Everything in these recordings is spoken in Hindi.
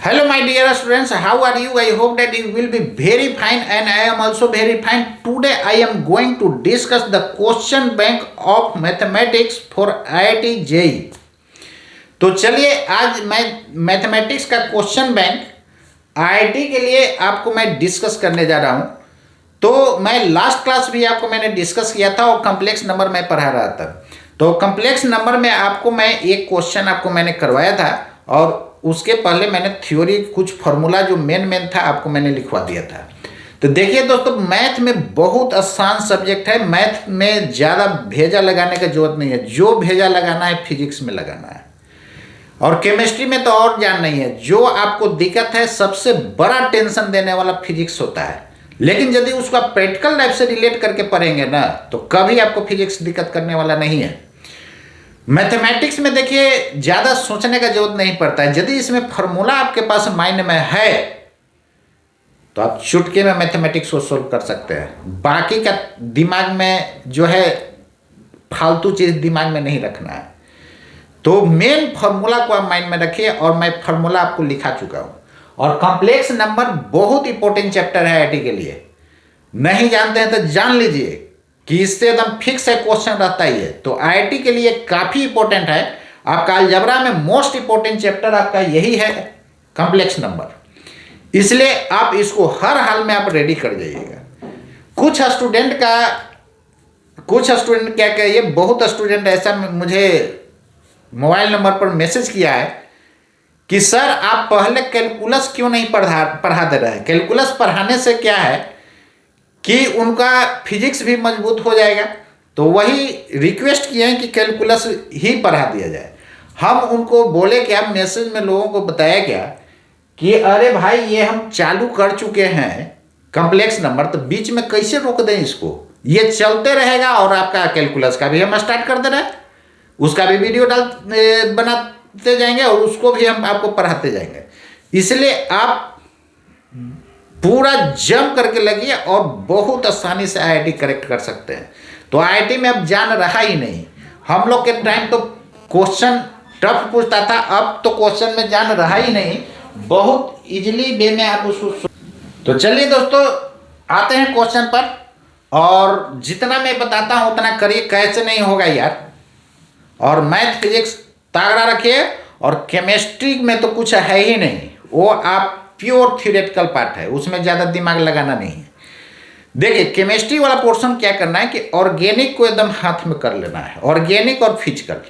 Hello, my dear students. How are you? I hope that you will be very fine, and I am also very fine. Today, I am going to discuss the question bank of mathematics for IIT JEE. तो चलिए आज मैं मैथमेटिक्स का क्वेश्चन बैंक आईआईटी के लिए आपको मैं डिस्कस करने जा रहा हूँ। तो मैं लास्ट क्लास भी आपको मैंने डिस्कस किया था और कम्प्लेक्स नंबर मैं पढ़ा रहा था। तो कम्प्लेक्स नंबर में आपको मैं एक क्वेश्चन आपको मैंने करवाया था और उसके पहले मैंने थ्योरी कुछ फार्मूला जो मेन था आपको मैंने लिखवा दिया था। तो देखिए दोस्तों, मैथ में बहुत आसान सब्जेक्ट है। मैथ में ज़्यादा भेजा लगाने का जरूरत नहीं है। जो भेजा लगाना है फिजिक्स में लगाना है, और केमिस्ट्री में तो और जान नहीं है। जो आपको दिक्कत है, सबसे बड़ा टेंशन देने वाला फिजिक्स होता है। लेकिन यदि उसको आप प्रैक्टिकल लाइफ से रिलेट करके पढ़ेंगे ना, तो कभी आपको फिजिक्स दिक्कत करने वाला नहीं है। मैथमेटिक्स में देखिए ज़्यादा सोचने का जरूरत नहीं पड़ता है। यदि इसमें फार्मूला आपके पास माइंड में है तो आप चुटकी में मैथमेटिक्स को सोल्व कर सकते हैं। बाकी का दिमाग में जो है फालतू चीज़ दिमाग में नहीं रखना है। तो मेन फार्मूला को आप माइंड में रखिए, और मैं फार्मूला आपको लिखा चुका हूँ। और कॉम्प्लेक्स नंबर बहुत इंपॉर्टेंट चैप्टर है आईआईटी के लिए। नहीं जानते हैं तो जान लीजिए कि इससे एकदम फिक्स है, क्वेश्चन रहता ही है। तो आईआईटी के लिए काफ़ी इंपॉर्टेंट है। आपका अलजेब्रा में मोस्ट इंपॉर्टेंट चैप्टर आपका यही है, कॉम्प्लेक्स नंबर। इसलिए आप इसको हर हाल में आप रेडी कर जाइएगा। कुछ स्टूडेंट क्या कहिए, बहुत स्टूडेंट ऐसा मुझे मोबाइल नंबर पर मैसेज किया है कि सर आप पहले कैलकुलस क्यों नहीं पढ़ा दे रहे हैं। कैलकुलस पढ़ाने से क्या है कि उनका फिजिक्स भी मजबूत हो जाएगा। तो वही रिक्वेस्ट किए हैं कि कैलकुलस ही पढ़ा दिया जाए। हम उनको बोले कि आप मैसेज में लोगों को बताया क्या कि अरे भाई ये हम चालू कर चुके हैं कॉम्प्लेक्स नंबर, तो बीच में कैसे रोक दें इसको। ये चलते रहेगा और आपका कैलकुलस का भी हम स्टार्ट कर दे रहे हैं, उसका भी वीडियो बनाते जाएंगे और उसको भी हम आपको पढ़ाते जाएंगे। इसलिए आप पूरा जम करके लगिए और बहुत आसानी से आईआईटी करेक्ट कर सकते हैं। तो आईआईटी में अब जान रहा ही नहीं। हम लोग के टाइम तो क्वेश्चन टफ पूछता था, अब तो क्वेश्चन में जान रहा ही नहीं। बहुत इजीली वे में आप उसको। तो चलिए दोस्तों, आते हैं क्वेश्चन पर, और जितना मैं बताता हूँ उतना करिए। कैसे नहीं होगा यार। और मैथ फिजिक्स तगड़ा रखिए, और केमिस्ट्री में तो कुछ है ही नहीं, वो आप प्योर थ्योरेटिकल पार्ट है, उसमें ज़्यादा दिमाग लगाना नहीं है। देखिए केमिस्ट्री वाला पोर्शन क्या करना है कि ऑर्गेनिक को एकदम हाथ में कर लेना है। ऑर्गेनिक और फिजिकल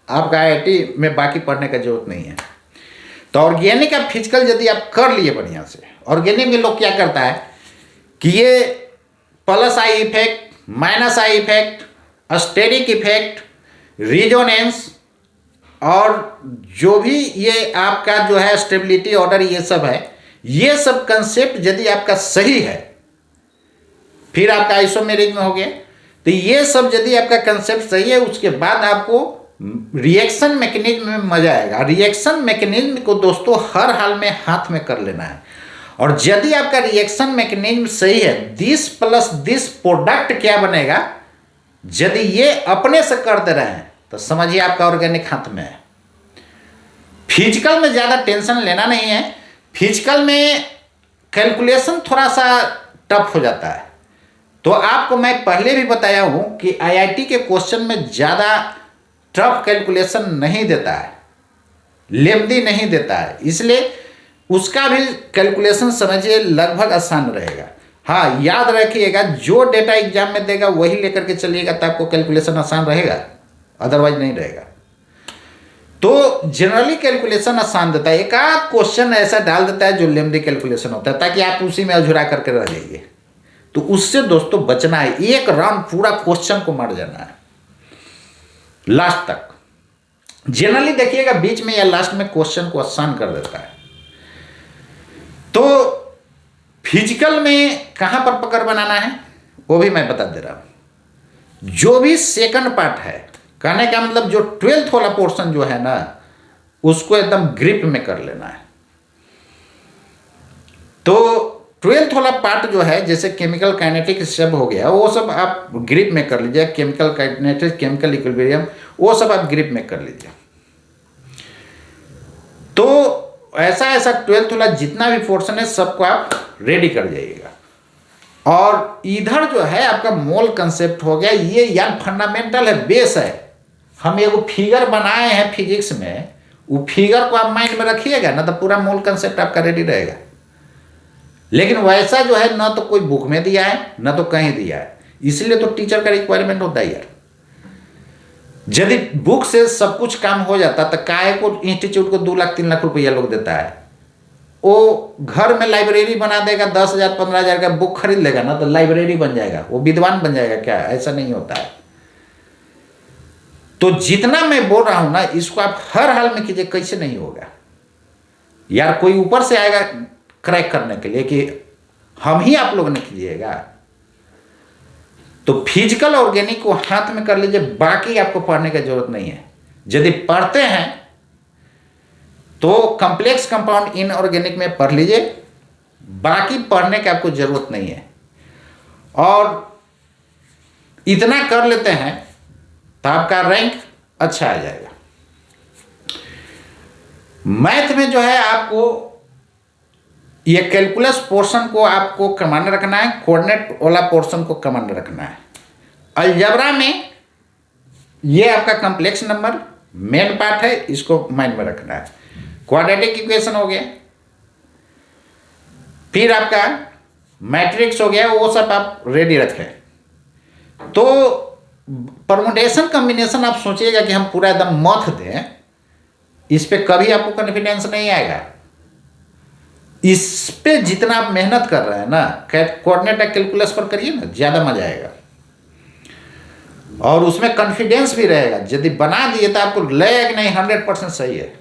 आपका आईआईटी में बाकी पढ़ने का जरूरत नहीं है। तो ऑर्गेनिक और फिजिकल यदि आप कर लिए बढ़िया से, ऑर्गेनिक में लोग क्या करता है कि ये plus I effect, minus I effect, steric effect, resonance, और जो भी ये आपका जो है स्टेबिलिटी ऑर्डर, ये सब है। ये सब कंसेप्ट यदि आपका सही है, फिर आपका आइसोमेरिक में हो गया। तो ये सब यदि आपका कंसेप्ट सही है, उसके बाद आपको रिएक्शन मैकेनिज्म में मजा आएगा। रिएक्शन मैकेनिज्म को दोस्तों हर हाल में हाथ में कर लेना है। और यदि आपका रिएक्शन मैकेनिज्म सही है, दिस प्लस दिस प्रोडक्ट क्या बनेगा, यदि ये अपने से कर दे रहे हैं तो समझिए आपका ऑर्गेनिक हाथ में है। फिजिकल में ज़्यादा टेंशन लेना नहीं है। फिजिकल में कैलकुलेशन थोड़ा सा टफ हो जाता है। तो आपको मैं पहले भी बताया हूँ कि आईआईटी के क्वेश्चन में ज़्यादा टफ कैलकुलेशन नहीं देता है, लेंथी नहीं देता है। इसलिए उसका भी कैलकुलेशन समझिए लगभग आसान रहेगा। हाँ, याद रखिएगा जो डेटा एग्जाम में देगा वही लेकर के चलिएगा, तो आपको कैलकुलेशन आसान रहेगा, अदरवाइज नहीं रहेगा। तो जनरली कैलकुलेशन आसान देता है, एक आध क्वेश्चन ऐसा डाल देता है जो लेंथी कैलकुलेशन होता है, ताकि आप उसी में अधूरा करके रह जाइए। तो उससे दोस्तों बचना है। एक राउंड पूरा क्वेश्चन को मार जाना है लास्ट तक। जनरली देखिएगा बीच में या लास्ट में क्वेश्चन को आसान कर देता है। तो फिजिकल में कहां पर पकड़ बनाना है वो भी मैं बता दे रहा हूं। जो भी सेकंड पार्ट है, कहने का मतलब जो 12th वाला पोर्शन जो है ना, उसको एकदम ग्रिप में कर लेना है। तो 12th वाला पार्ट जो है, जैसे केमिकल काइनेटिक सब हो गया, वो सब आप ग्रिप में कर लीजिए। केमिकल काइनेटिक, केमिकल इक्विलिब्रियम, वो सब आप ग्रिप में कर लीजिए। तो ऐसा ऐसा 12th वाला जितना भी पोर्शन है सबको आप रेडी कर जाइएगा। और इधर जो है आपका मोल कंसेप्ट हो गया, ये यार फंडामेंटल है, बेस है। हम एगो फिगर बनाए हैं फिजिक्स में, वो फिगर को आप माइंड में रखिएगा ना तो पूरा मोल कंसेप्ट आपका रेडी रहेगा। लेकिन वैसा जो है ना तो कोई बुक में दिया है ना तो कहीं दिया है, इसलिए तो टीचर का रिक्वायरमेंट होता है यार। यदि बुक से सब कुछ काम हो जाता तो काहे को इंस्टीट्यूट को 2 लाख 3 लाख रुपया लोग देता है। वो घर में लाइब्रेरी बना देगा, 10,000 15,000 का बुक खरीद लेगा ना तो लाइब्रेरी बन जाएगा, वो विद्वान बन जाएगा क्या? ऐसा नहीं होता है। तो जितना मैं बोल रहा हूं ना, इसको आप हर हाल में कीजिए, कैसे नहीं होगा यार। कोई ऊपर से आएगा क्रैक करने के लिए कि हम ही आप लोग ने कीजिएगा। तो फिजिकल ऑर्गेनिक को हाथ में कर लीजिए, बाकी आपको पढ़ने की जरूरत नहीं है। यदि पढ़ते हैं तो कॉम्प्लेक्स कंपाउंड इनऑर्गेनिक में पढ़ लीजिए, बाकी पढ़ने की आपको जरूरत नहीं है। और इतना कर लेते हैं तो आपका रैंक अच्छा आ जाएगा। मैथ में जो है आपको ये कैलकुलस पोर्शन को आपको कमांड रखना है, कोऑर्डिनेट वाला पोर्शन को कमांड रखना है। अलजेब्रा में ये आपका कॉम्प्लेक्स नंबर मेन पार्ट है, इसको माइंड में रखना है। क्वाड्रेटिक इक्वेशन हो गया, फिर आपका मैट्रिक्स हो गया, वो सब आप रेडी रखें। तो परमुटेशन कॉम्बिनेशन आप सोचिएगा कि हम पूरा एकदम मथ दें, इस पे कभी आपको कॉन्फिडेंस नहीं आएगा। इस पे जितना आप मेहनत कर रहे हैं ना, कोऑर्डिनेट कैलकुलस पर करिए ना, ज़्यादा मजा आएगा और उसमें कॉन्फिडेंस भी रहेगा। यदि बना दिए तो आपको लगेगा कि नहीं 100% सही है।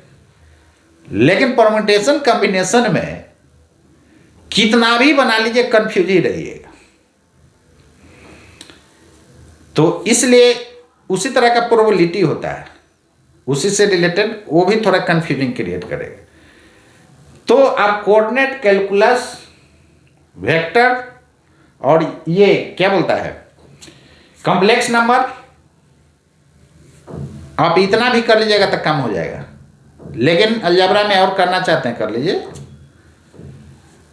लेकिन परम्यूटेशन कॉम्बिनेशन में कितना भी बना लीजिए कंफ्यूज ही रहिएगा। तो इसलिए उसी तरह का प्रोबेबिलिटी होता है, उसी से रिलेटेड वो भी थोड़ा कंफ्यूजिंग क्रिएट करेगा। तो आप कोऑर्डिनेट कैलकुलस वेक्टर और ये क्या बोलता है कॉम्प्लेक्स नंबर, आप इतना भी कर लीजिएगा तो कम हो जाएगा। लेकिन अलजेब्रा में और करना चाहते हैं कर लीजिए,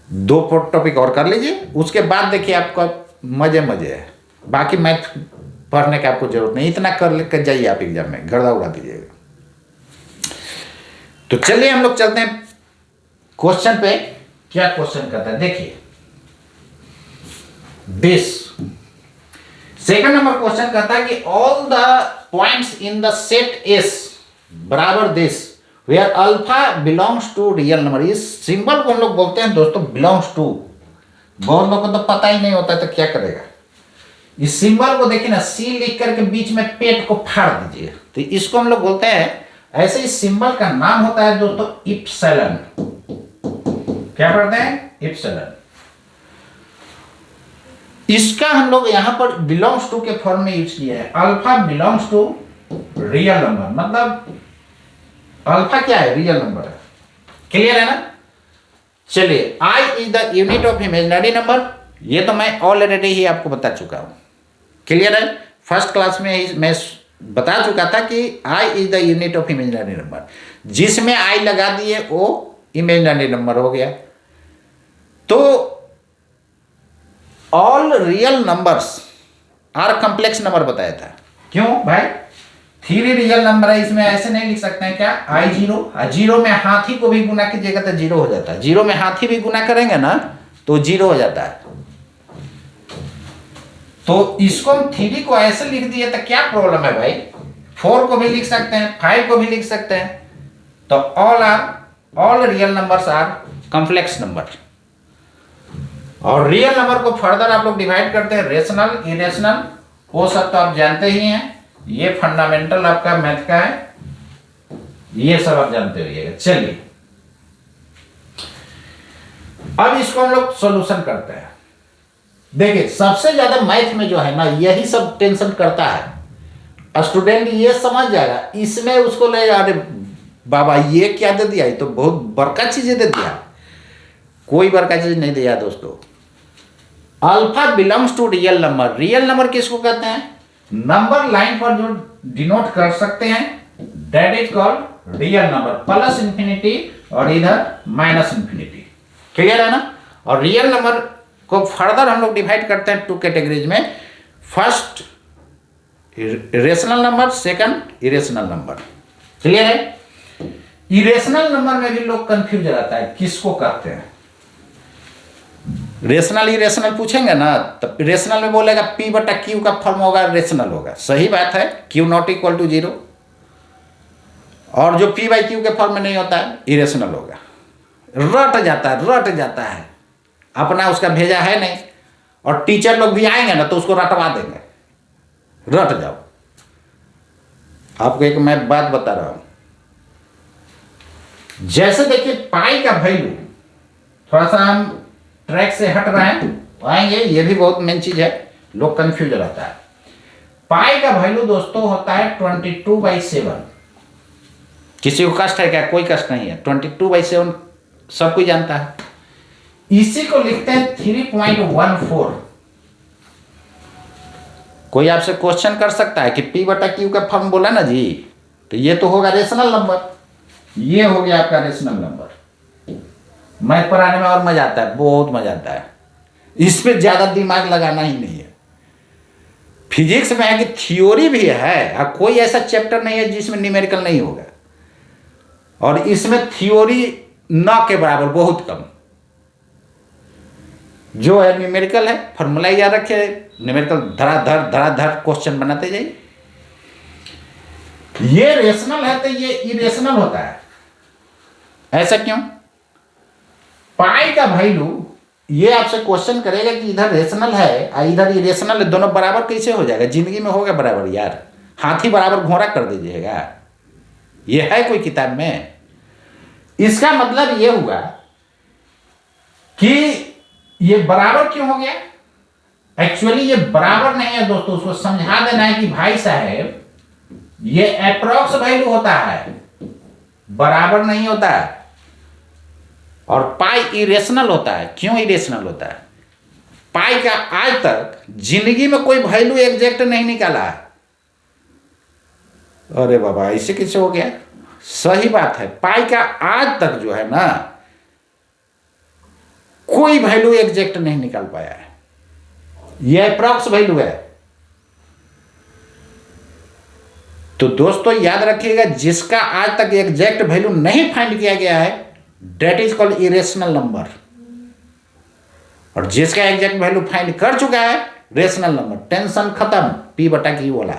2 टॉपिक और कर लीजिए, उसके बाद देखिए आपका मजे है। बाकी मैथ पढ़ने की आपको जरूरत नहीं, इतना कर लेकर जाइए आप एग्जाम में, गर्दा उड़ा दीजिएगा। तो चलिए हम लोग चलते हैं क्वेश्चन पे। क्या क्वेश्चन करता है देखिए, दिस सेकंड नंबर क्वेश्चन कहता है कि all the points in the set S बराबर this where alpha belongs to real number. इस सिंबल को हम लोग बोलते हैं दोस्तों बिलोंग्स टू। बहुत लोगों को तो पता ही नहीं होता है तो क्या करेगा। इस सिंबल को देखिए ना, सी लिख करके बीच में पेट को फाड़ दीजिए, तो इसको हम लोग बोलते हैं, ऐसे इस सिंबल का नाम होता है दोस्तों इप्सिलॉन। क्या पढ़ते हैं? इप्सिलॉन। इसका हम लोग यहां पर बिलोंग्स टू के फॉर्म में यूज किया है। Alpha belongs to real number, मतलब अल्फा क्या है? रियल नंबर है। क्लियर है ना? चलिए, i is the unit of imaginary number, ये तो मैं ऑलरेडी ही आपको बता चुका हूं। क्लियर है? फर्स्ट क्लास में ही मैं बता चुका था कि i is the unit of imaginary number, जिसमें आई लगा दिए वो इमेजिनरी नंबर हो गया। तो all real numbers are complex number बताया था। क्यों भाई? 3 रियल नंबर है, इसमें ऐसे नहीं लिख सकते हैं क्या? आई जीरो में हाथी को भी गुना कीजिएगा तो 0 हो जाता है। 0 में हाथी भी गुना करेंगे ना तो 0 हो जाता है। तो इसको हम 3 को ऐसे लिख दिए तो क्या प्रॉब्लम है भाई? 4 को भी लिख सकते हैं, 5 को भी लिख सकते हैं। तो all real numbers are complex number. और रियल नंबर को फर्दर आप लोग डिवाइड करते हैं रेशनल, इरेशनल, वो सब तो आप जानते ही हैं। ये फंडामेंटल आपका मैथ का है, ये सब आप जानते होइएगा। चलिए, अब इसको हम लोग सॉल्यूशन करते हैं। देखिए, सबसे ज्यादा मैथ में जो है ना, यही सब टेंशन करता है स्टूडेंट। ये समझ जाएगा, इसमें उसको लगेगा अरे बाबा ये क्या दे दिया, ये तो बहुत बड़का चीजें दे दिया। कोई बड़का चीज नहीं दिया दोस्तों। Alpha belongs to real number. Real number किसको कहते हैं? नंबर लाइन पर जो डिनोट कर सकते हैं that is called real number, plus infinity और इधर माइनस इंफिनिटी। क्लियर है ना। और रियल नंबर को फर्दर हम लोग डिवाइड करते हैं 2 कैटेगरीज में। First rational number, second irrational number. Clear है। इरेशनल नंबर में भी लोग कंफ्यूज रहता है, किसको कहते हैं। रेशनल इरेशनल पूछेंगे ना, तो रेशनल में बोलेगा P/Q का फॉर्म होगा, रेशनल होगा। सही बात है, Q नॉट इक्वल टू 0। और जो P/Q के फॉर्म में नहीं होता है, इरेशनल होगा। रट जाता है, अपना उसका भेजा है नहीं। और टीचर लोग भी आएंगे ना तो उसको रटवा देंगे, रट जाओ। आपको एक मैं बात बता रहा हूं, जैसे देखिए पाई का वैल्यू, थोड़ा सा हम ट्रैक से हट रहे हैं, आएंगे, ये भी बहुत मेन चीज है, लोग कंफ्यूज रहता है। पाई का वैल्यू दोस्तों होता है 22/7। किसी को कष्ट है क्या? कोई कष्ट नहीं है, 22/7 सब कोई जानता है। इसी को लिखते हैं 3.14। कोई आपसे क्वेश्चन कर सकता है कि P/Q का फॉर्म बोला ना जी, तो ये तो होगा रेशनल नंबर, ये हो गया आपका रेशनल नंबर। मैथ पढ़ाने में और मजा आता है, बहुत मजा आता है, इसमें ज्यादा दिमाग लगाना ही नहीं है। फिजिक्स में है कि थ्योरी भी है, और कोई ऐसा चैप्टर नहीं है जिसमें न्यूमेरिकल नहीं होगा। और इसमें थ्योरी न के बराबर, बहुत कम। जो है न्यूमेरिकल है, फॉर्मूला याद रखे, न्यूमेरिकल धराधर क्वेश्चन बनाते जाइए। ये रेशनल है तो ये इरेशनल होता है, ऐसा क्यों? पाई का वैल्यू, ये आपसे क्वेश्चन करेगा कि इधर रेशनल है और इधर इरेशनल है, दोनों बराबर कैसे हो जाएगा? जिंदगी में होगा बराबर यार? हाथी बराबर घोड़ा कर दीजिएगा, ये है कोई किताब में? इसका मतलब ये हुआ कि ये बराबर क्यों हो गया? एक्चुअली ये बराबर नहीं है दोस्तों, उसको समझा देना है कि भाई साहब ये अप्रॉक्स वैल्यू होता है, बराबर नहीं होता है। और पाई इरेशनल होता है। क्यों इरेशनल होता है? पाई का आज तक जिंदगी में कोई वैल्यू एग्जैक्ट नहीं निकाला है। अरे बाबा, ऐसे कैसे हो गया? सही बात है, पाई का आज तक जो है ना, कोई वैल्यू एग्जैक्ट नहीं निकाल पाया है, यह अप्रॉक्स वैल्यू है। तो दोस्तों याद रखिएगा, जिसका आज तक एग्जैक्ट वैल्यू नहीं फाइंड किया गया है, that is called irrational number. और जिसका एग्जैक्ट वैल्यू फाइंड कर चुका है, रेशनल नंबर। टेंशन खत्म, P/Q बोला।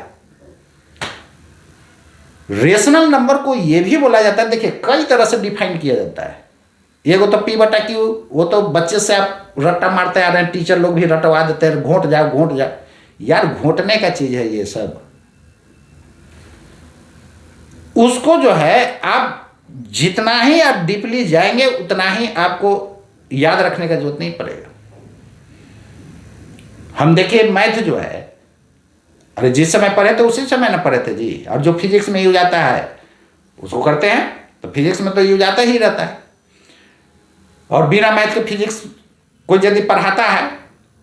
रेशनल नंबर को यह भी बोला जाता है, देखिए कई तरह से डिफाइन किया जाता है। एगो तो P/Q, वो तो बच्चे से आप रट्टा मारते आ रहे हैं, टीचर लोग भी रटवा देते हैं, घोट जाओ। यार घोटने का चीज है ये सब। उसको जो है आप जितना ही आप डीपली जाएंगे उतना ही आपको याद रखने का जरूरत नहीं पड़ेगा। हम देखिए मैथ जो है, अरे जिस समय पढ़े थे उसी समय ना पढ़े थे जी। और जो फिजिक्स में यूज आता है उसको करते हैं, तो फिजिक्स में तो यूज आता ही रहता है। और बिना मैथ के फिजिक्स कोई यदि पढ़ाता है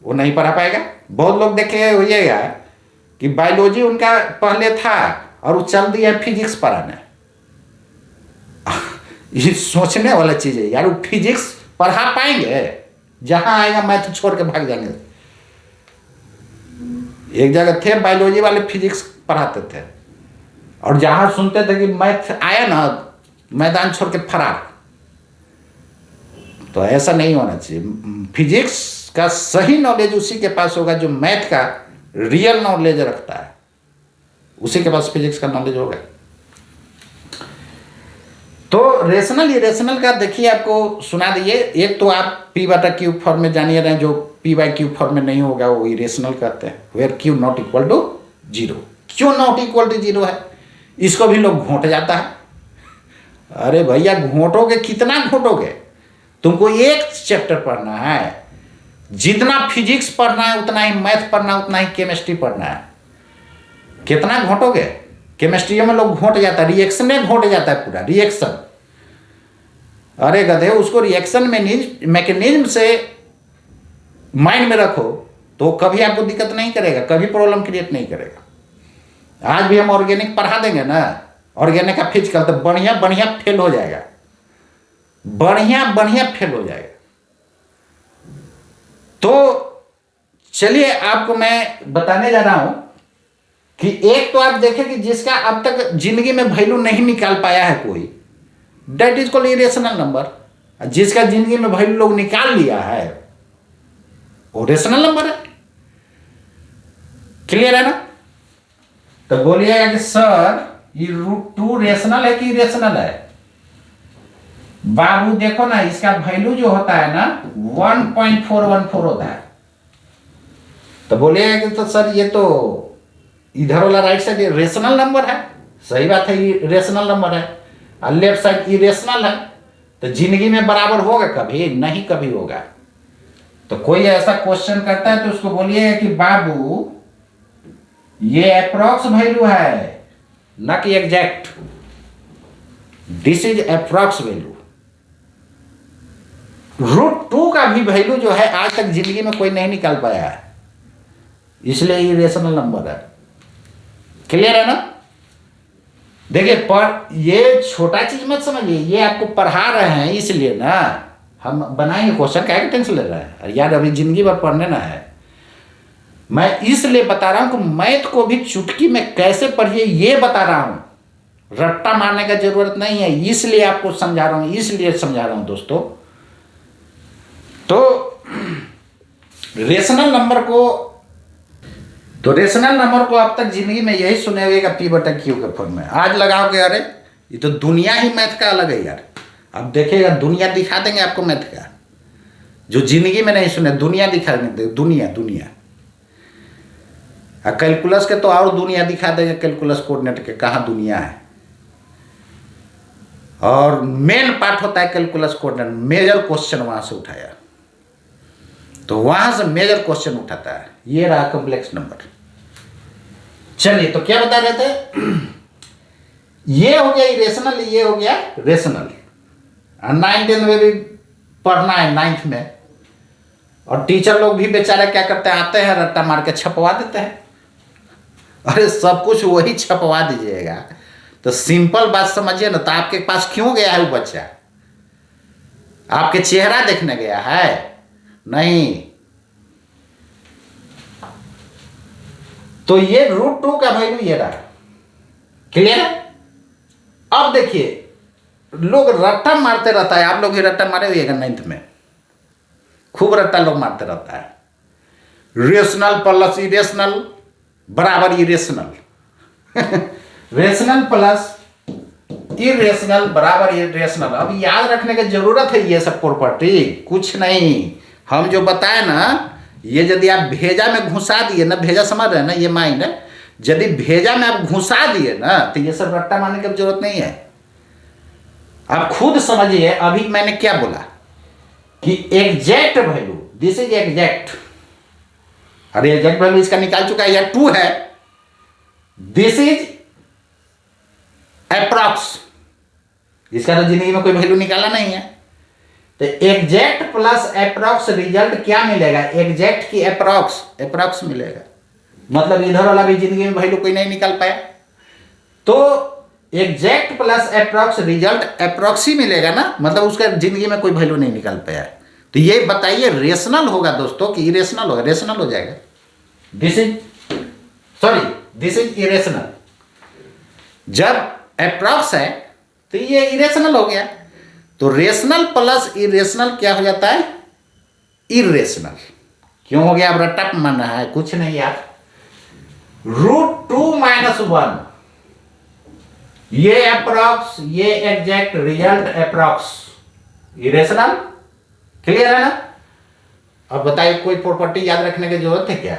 वो नहीं पढ़ा पाएगा। बहुत लोग देखे होइएगा कि बायोलॉजी उनका पहले था और वो चल दिया फिजिक्स पढ़ाने। ये सोचने वाला चीज है यार, वो फिजिक्स पढ़ा पाएंगे? जहां आएगा मैथ छोड़ के भाग जाएंगे। एक जगह थे बायोलॉजी वाले फिजिक्स पढ़ाते थे, और जहां सुनते थे कि मैथ आया ना, मैदान छोड़ के फरार। तो ऐसा नहीं होना चाहिए। फिजिक्स का सही नॉलेज उसी के पास होगा जो मैथ का रियल नॉलेज रखता है, उसी के पास फिजिक्स का नॉलेज होगा। तो रेशनल इरेशनल का देखिए आपको सुना दिए। एक तो आप P/Q फॉर्म में जानिए रहे, जो P/Q फॉर्म में नहीं होगा वो इरेशनल कहते हैं, where Q not equal to 0। क्यों नॉट इक्वल टू 0 है? इसको भी लोग घोट जाता है। अरे भैया घोटोगे, कितना घोटोगे? तुमको एक चैप्टर पढ़ना है, जितना फिजिक्स पढ़ना है उतना ही मैथ पढ़ना है, उतना ही केमिस्ट्री पढ़ना है। कितना घोटोगे? केमिस्ट्री में लोग घोट जाता है, रिएक्शन में घोट जाता है, पूरा रिएक्शन। अरे गधे, उसको रिएक्शन मैकेनिज्म से माइंड में रखो तो कभी आपको दिक्कत नहीं करेगा, कभी प्रॉब्लम क्रिएट नहीं करेगा। आज भी हम ऑर्गेनिक पढ़ा देंगे ना, ऑर्गेनिक का फिजिकल, तो बढ़िया बढ़िया फेल हो जाएगा, बढ़िया बढ़िया फेल हो जाएगा। तो चलिए आपको मैं बताने जा रहा हूं कि एक तो आप देखें कि जिसका अब तक जिंदगी में वैल्यू नहीं निकाल पाया है कोई, that is called irrational number. जिसका जिंदगी में वैल्यू लोग निकाल लिया है वो रेशनल नंबर है। क्लियर है ना? तो बोलिएगा कि सर ये √2 रेशनल है कि इरेशनल है? बाबू देखो ना, इसका वैल्यू जो होता है ना 1.414 होता है। तो बोलिएगा कि तो सर ये तो इधर वाला राइट साइड रेशनल नंबर है। सही बात है, ये रेशनल नंबर है, और लेफ्ट साइड इरेशनल है। तो जिंदगी में बराबर होगा कभी नहीं, कभी होगा। तो कोई ऐसा क्वेश्चन करता है तो उसको बोलिएगा कि बाबू ये अप्रॉक्स वैल्यू है, ना कि exact. This is approx value. √2 का भी वैल्यू जो है आज तक जिंदगी में कोई नहीं निकाल पाया है, इसलिए ये रेशनल नंबर है। क्लियर है ना? देखिए, पर ये छोटा चीज मत समझिए, ये आपको पढ़ा रहे हैं इसलिए ना हम बनाएंगे क्वेश्चन, क्या टेंशन ले रहे हैं यार, अभी जिंदगी भर पढ़ने ना है। मैं इसलिए बता रहा हूं कि मैथ को भी चुटकी में कैसे पढ़िए ये बता रहा हूं, रट्टा मारने का जरूरत नहीं है, इसलिए आपको समझा रहा हूं, इसलिए समझा रहा हूं दोस्तों। तो रेशनल नंबर को अब तक जिंदगी में यही सुने हुए का P/Q के फॉर्म में। आज लगाओ के अरे ये तो दुनिया ही मैथ का अलग है यार। अब देखिएगा, दुनिया दिखा देंगे आपको मैथ का, जो जिंदगी में नहीं सुने दुनिया दिखा देंगे। दुनिया कैलकुलस के तो और दुनिया दिखा देंगे, कैलकुलस कोऑर्डिनेट के कहाँ दुनिया है। और मेन पार्ट होता है कैलकुलस कोऑर्डिनेट, मेजर क्वेश्चन वहां से उठाया, तो वहां से मेजर क्वेश्चन उठाता है। ये रहा कॉम्प्लेक्स नंबर। चलिए, तो क्या बता रहे थे? ये हो गया इरेशनल, ये हो गया रेशनल। 9th में भी पढ़ना है, 9th में। और टीचर लोग भी बेचारे क्या करते हैं, आते हैं रट्टा मार के छपवा देते हैं। अरे सब कुछ वही छपवा दीजिएगा तो सिंपल बात समझिए ना। तो आपके पास क्यों गया है वो बच्चा? आपके चेहरा देखने गया है? नहीं। तो ये √2 का वैल्यू ये रहा। क्लियर है? अब देखिए, लोग रट्टा मारते रहता है, आप लोग भी रट्टा मारे हुए 9th में, खूब रट्टा लोग मारते रहता है। रेशनल प्लस इरेशनल बराबर इरेशनल रेशनल प्लस इरेशनल बराबर इरेशनल। अब याद रखने की जरूरत है ये सब प्रॉपर्टी, कुछ नहीं। हम जो बताए ना, ये यदि आप भेजा में घुसा दिए ना, भेजा समझ रहे हैं ना, ये माइंड है, यदि भेजा में आप घुसा दिए ना तो ये सब रट्टा मारने की जरूरत नहीं है। आप खुद समझिए, अभी मैंने क्या बोला कि exact value, this is exact. अरे एग्जैक्ट वैल्यू इसका निकाल चुका है, यार 2 है। दिस इज अप्रॉक्स, इसका तो जिंदगी में कोई वैल्यू निकाला नहीं है। तो एग्जैक्ट प्लस अप्रॉक्स रिजल्ट क्या मिलेगा? एग्जैक्ट की अप्रॉक्स मिलेगा। मतलब इधर वाला भी जिंदगी में वैल्यू कोई नहीं निकाल पाया, तो exact plus approx result approx ही मिलेगा ना, मतलब उसका जिंदगी में कोई वैल्यू नहीं निकाल पाया। तो ये बताइए रेशनल होगा दोस्तों कि इरेशनल होगा? रेशनल हो जाएगा। This is irrational. जब अप्रॉक्स है तो ये इरेशनल हो गया। तो रेशनल प्लस इरेशनल क्या हो जाता है? इरेशनल। क्यों हो गया? अब रट्टा मानना है, कुछ नहीं यार। √2 - 1, ये अप्रॉक्स, ये exact, result approx, irrational. Clear है ना? अब बताइए, कोई प्रॉपर्टी याद रखने की जरूरत है क्या?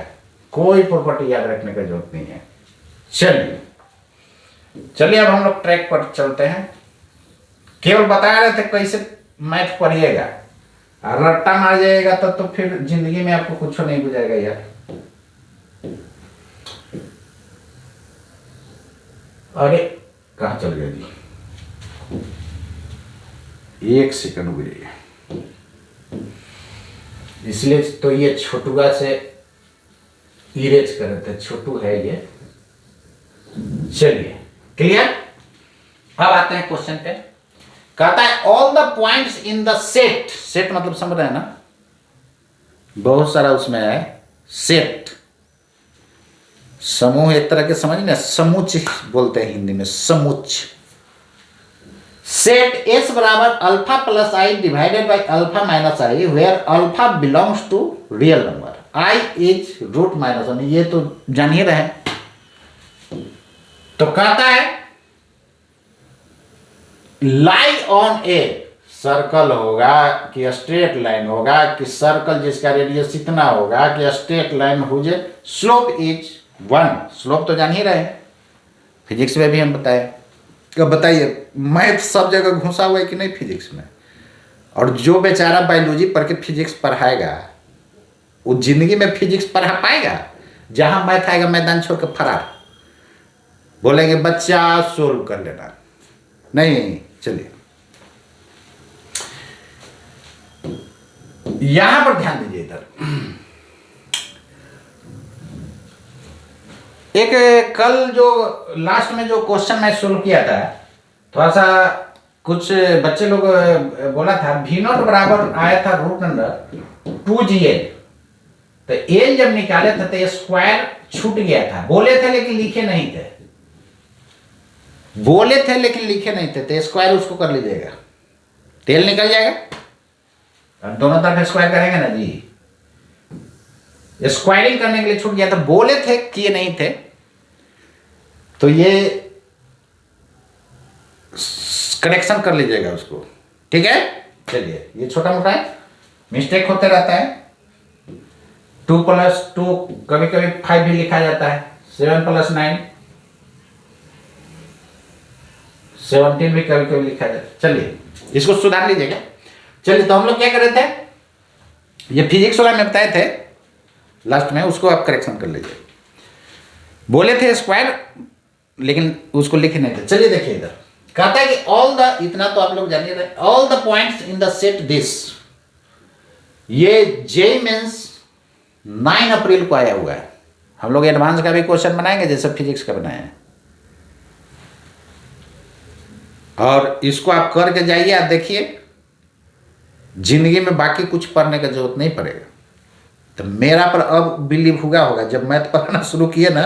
कोई प्रॉपर्टी याद रखने की जरूरत नहीं है। चलिए अब हम लोग ट्रैक पर चलते हैं। केवल बता रहे थे कैसे मैथ पढ़िएगा, रट्टा मार जाएगा तो फिर जिंदगी में आपको कुछ नहीं बुझाएगा यार। अरे कहाँ चल गया जी? 1 सेकंड रुक जाइए। इसलिए तो ये छोटुआ से इरेज कर रहे थे, छोटू है ये। चलिए, क्लियर? अब आते हैं क्वेश्चन पे। कहता है all the points in the set, set मतलब समझ रहे हैं ना, बहुत सारा उसमें है सेट, समूह एक तरह के समझ ना, समुच्च बोलते हैं हिंदी में, समुच्च। सेट एस बराबर alpha plus i divided by alpha minus i, where alpha belongs to real number, i is root minus one, ये तो जान ही रहे। तो कहता है लाई ऑन ए, सर्कल होगा कि स्ट्रेट लाइन होगा, कि सर्कल जिसका रेडियस इतना होगा, कि स्ट्रेट लाइन हो जाए, स्लोप इज 1, स्लोप तो जान ही रहे, फिजिक्स में भी हम बताए। अब बताइए मैथ सब जगह घुसा हुआ है कि नहीं फिजिक्स में, और जो बेचारा बायोलॉजी पढ़ के फिजिक्स पढ़ाएगा वो जिंदगी में फिजिक्स पढ़ा पाएगा? जहां मैथ आएगा मैदान छोड़ के फरार, बोलेंगे बच्चा सोल्व कर लेना, नहीं। चलिए यहां पर ध्यान दीजिए, इधर एक कल जो लास्ट में जो क्वेश्चन मैं सोल्व किया था, थोड़ा सा कुछ बच्चे लोग बोला था भी नॉट बराबर आया था रूट नंबर 2gl, तो एल जब निकाले थे तो स्क्वायर छूट गया था, बोले थे लेकिन लिखे नहीं थे, बोले थे लेकिन लिखे नहीं थे, तो स्क्वायर उसको कर लीजिएगा, तेल निकल जाएगा। अब दोनों तरफ स्क्वायर करेंगे ना जी, स्क्वायरिंग करने के लिए छूट गया था, बोले थे किए नहीं थे, तो ये करेक्शन कर लीजिएगा उसको, ठीक है। चलिए ये छोटा मोटा है, मिस्टेक होते रहता है। 2 + 2 कभी कभी 5 भी लिखा जाता है, 7 + 9 17 भी कभी कभी लिखा जाता है। चलिए इसको सुधार लीजिएगा। चलिए तो हम लोग क्या कर रहे थे, ये फिजिक्स वाला में बताए थे लास्ट में, उसको आप करेक्शन कर लीजिए। बोले थे स्क्वायर लेकिन उसको लिखे नहीं थे। चलिए देखिए इधर कहता है कि ऑल द, इतना तो आप लोग जानिए रहे, all the points in the set this, ये जे मीन्स 9 अप्रैल को आया हुआ है। हम लोग एडवांस का भी क्वेश्चन बनाएंगे जैसे फिजिक्स का बनाए हैं, और इसको आप करके जाइए, आप देखिए जिंदगी में बाकी कुछ पढ़ने का जरूरत नहीं पड़ेगा। तो मेरा पर अब बिलीव हुआ होगा, जब मैथ पढ़ना शुरू किए ना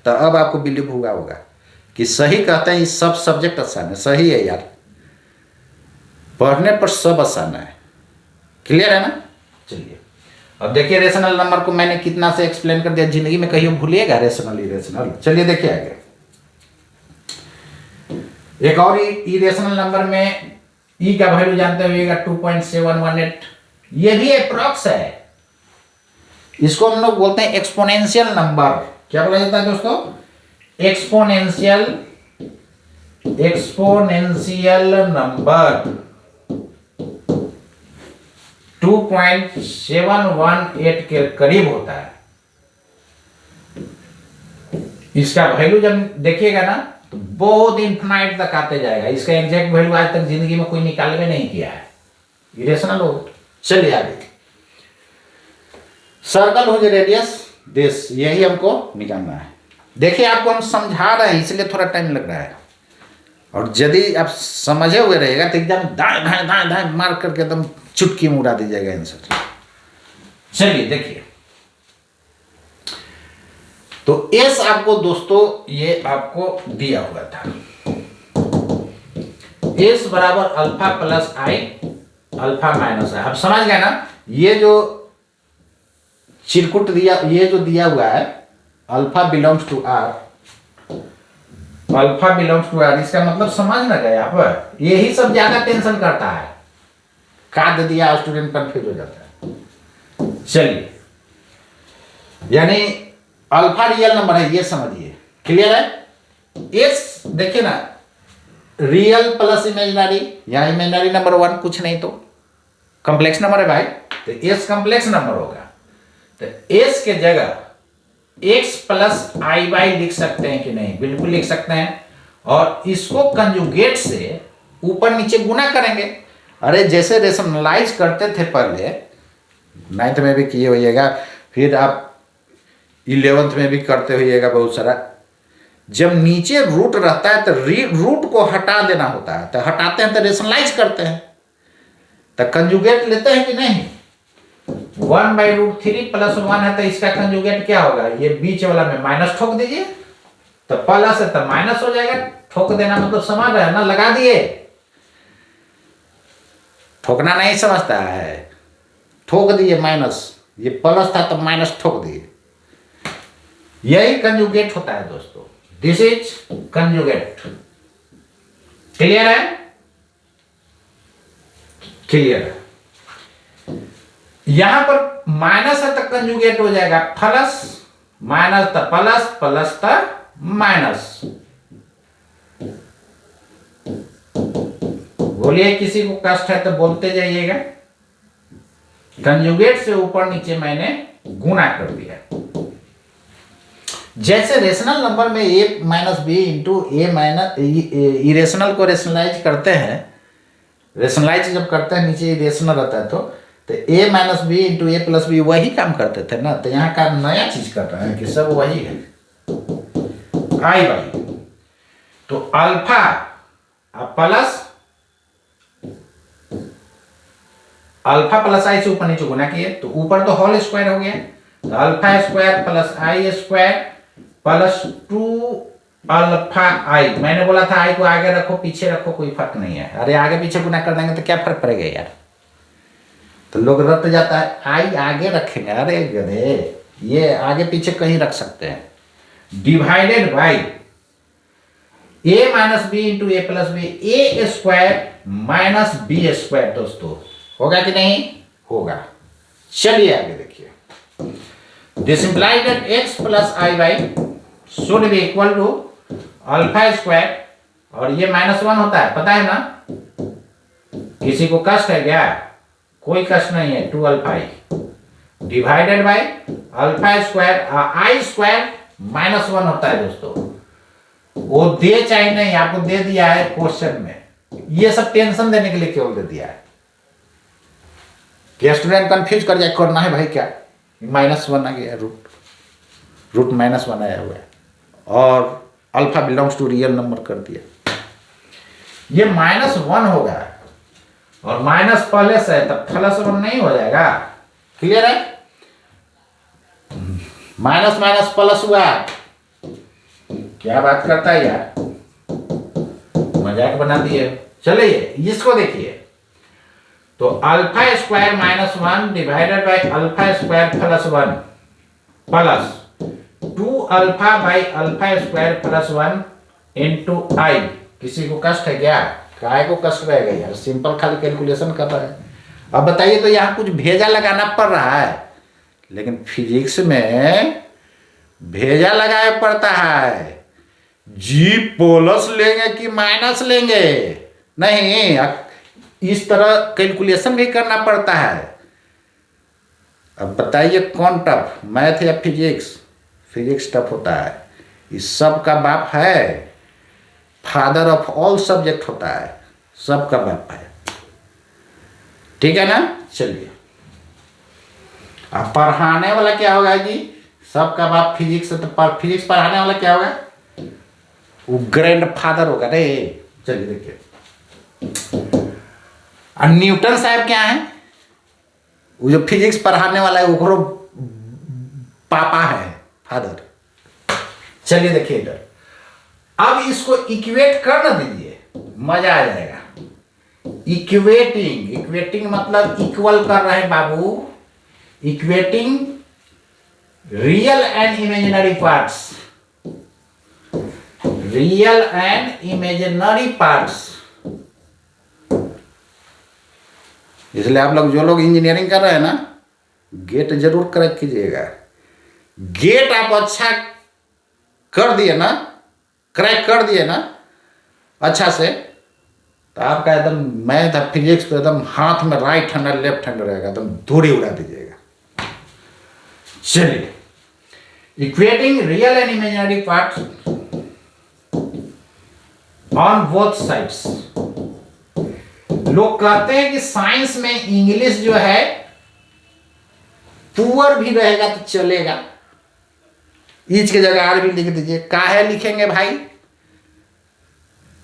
तो अब आपको बिलीव हुआ होगा कि सही कहते हैं, ये सब सब्जेक्ट आसान है। सही है यार, पढ़ने पर सब आसान है। क्लियर है ना। चलिए अब देखिए रेशनल नंबर को मैंने कितना से एक्सप्लेन कर दिया, जिंदगी में कहीं भूलिएगा रेशनल इरेशनल। चलिए देखिए आगे एक और इरेशनल नंबर में ई का वैल्यू जानते हुएगा 2.718, ये भी अप्रॉक्स है, इसको हम लोग बोलते हैं एक्सपोनेंशियल नंबर। क्या बोला जाता है दोस्तों, एक्सपोनेंशियल नंबर 2.718 के करीब होता है। इसका वैल्यू जब देखिएगा ना तो बहुत इन्फिनाइट तक आते जाएगा। इसका एग्जैक्ट वैल्यू आज तक जिंदगी में कोई निकाल में नहीं किया है, इरेशनल हो। चलिए आगे, सर्कल हो जो रेडियस दिस, यही हमको निकालना है। देखिए आपको हम समझा रहे हैं इसलिए थोड़ा टाइम लग रहा है, और यदि आप समझे हुए रहेगा तो एकदम दाएं दाएं दाएं दाएं मार करके एकदम चुटकी में उड़ा दीजिएगा आंसर। चलिए देखिए, तो एस आपको दोस्तों ये आपको दिया हुआ था, एस बराबर alpha plus i alpha minus i. अब समझ गए ना, ये जो चिरकुट दिया, ये जो दिया हुआ है alpha belongs to R, alpha belongs to R, इसका मतलब समझ ना गए आप। यही सब ज्यादा टेंशन करता है, काट दिया स्टूडेंट कंफ्यूज हो जाता है। चलिए यानी अल्फा रियल नंबर है, ये समझिए। क्लियर है। एस देखिए ना, रियल प्लस इमेजिनरी, या इमेजिनरी नंबर 1 कुछ नहीं तो कॉम्प्लेक्स नंबर है भाई, तो एस कॉम्प्लेक्स नंबर होगा। तो एस के जगह x प्लस आई वाई लिख सकते हैं कि नहीं, बिल्कुल लिख सकते हैं, और इसको कंजुगेट से ऊपर नीचे गुना करेंगे। अरे जैसे रेशनलाइज करते थे पहले, 9th में भी किए होइएगा, फिर आप 11th में भी करते होइएगा बहुत सारा। जब नीचे रूट रहता है तो रूट को हटा देना होता है, तो हटाते हैं तो रेशनलाइज करते हैं, तो कंजुगेट लेते हैं कि नहीं। 1/√3 प्लस 1 है तो इसका कंजुगेट क्या होगा, ये बीच वाला में माइनस ठोक दीजिए, तो प्लस है तो माइनस हो जाएगा। ठोक देना मतलब समझ रहे हैं ना, लगा दिए। ठोकना नहीं समझता है, ठोक दिए माइनस, ये प्लस था तो माइनस ठोक दिए। यही कंजुगेट होता है दोस्तों, दिस इज कंजुगेट। क्लियर है, क्लियर है। यहां पर माइनस है तो कंजुगेट हो जाएगा प्लस, माइनस तो प्लस, प्लस तो माइनस। बोलिए, किसी को कष्ट है तो बोलते जाइएगा। कंजुगेट से ऊपर नीचे मैंने गुणा कर दिया। जैसे रेशनल नंबर में a minus b into a minus, irrational को रेशनलाइज करते हैं, रेशनलाइज जब करते हैं नीचे इरेशनल रहता है तो a minus b into a plus b वही काम करते थे ना, तो यहाँ का नया चीज कर रहे हैं कि सब वही है, आई वाई। तो अल्फा प्लस अल्फा प्लस आई से ऊपर नीचे गुना किए तो ऊपर तो होल स्क्वायर हो गया, तो अल्फा स्क्वायर प्लस आई स्क्वायर प्लस 2 अल्फा आई। मैंने बोला था आई को आगे रखो पीछे रखो कोई फर्क नहीं है। अरे आगे पीछे गुना कर देंगे तो क्या फर्क पड़ेगा यार, तो लोग रट जाता है, आई आगे रखेंगे। अरे गधे, ये आगे पीछे कहीं रख सकते हैं। Divided by a minus b into a plus b, a square minus b square. दोस्तों होगा कि नहीं होगा, चलिए आगे देखिए। This implies that x plus i y should be equal to alpha square, और ये -1 होता है पता है ना। किसी को कष्ट है क्या, कोई कष्ट नहीं है। 2 alpha I divided by alpha square, I square -1 होता है दोस्तों। वो दे चाहे नहीं, आपको दे दिया है क्वेश्चन में, ये सब टेंशन देने के लिए केवल दे दिया है कि स्टूडेंट कंफ्यूज कर जाए, करना है भाई क्या, -1 आ गया, रूट -1 आया हुआ है, और alpha belongs to real number कर दिया। ये -1 होगा, और माइनस पहले से है तब +1 नहीं हो जाएगा। क्लियर है, माइनस माइनस प्लस हुआ, क्या बात करता है यार, मजाक बना दिए। चलिए इसको देखिए, तो alpha square -1 divided by alpha square plus 1 plus 2 alpha by alpha square plus 1 into i. किसी को कष्ट है क्या, काय को कष्ट रहेगा यार, सिंपल खाली कैलकुलेशन कर रहा है। अब बताइए, तो यहाँ कुछ भेजा लगाना पड़ रहा है, लेकिन फिजिक्स में भेजा लगाया पड़ता है। जी प्लस लेंगे कि माइनस लेंगे, नहीं, इस तरह कैलकुलेशन भी करना पड़ता है। अब बताइए कौन टफ, मैथ या फिजिक्स। फिजिक्स टफ होता है, इस सब का बाप है, फादर ऑफ ऑल सब्जेक्ट होता है, सबका बाप है। ठीक है ना, चलिए अब पढ़ाने वाला क्या होगा जी, सबका बाप फिजिक्स है, तो फिजिक्स पढ़ाने वाला क्या होगा, वो ग्रैंड फादर होगा रे। चलिए देखिए, न्यूटन साहब क्या है, वो जो फिजिक्स पढ़ाने वाला है वो पापा है, फादर। चलिए देखिए इधर, अब इसको इक्वेट कर ना दीजिए, मजा आ जाएगा। इक्वेटिंग, इक्वेटिंग मतलब इक्वल कर रहे हैं बाबू, equating real and imaginary parts, real and imaginary parts. इसलिए आप लोग जो लोग इंजीनियरिंग कर रहे हैं ना, गेट जरूर क्रैक कीजिएगा। गेट आप अच्छा कर दिए ना, क्रैक कर दिए ना अच्छा से, तो आपका एकदम मैथ और फिजिक्स तो एकदम हाथ में राइट हैंड और लेफ्ट हैंड रहेगा, एकदम धूरी उड़ा दीजिएगा। चलिए, equating real and imaginary parts on both sides. लोग कहते हैं कि साइंस में इंग्लिश जो है पुअर भी रहेगा तो चलेगा, ईच की जगह आर भी लिख दीजिए। काहे लिखेंगे भाई?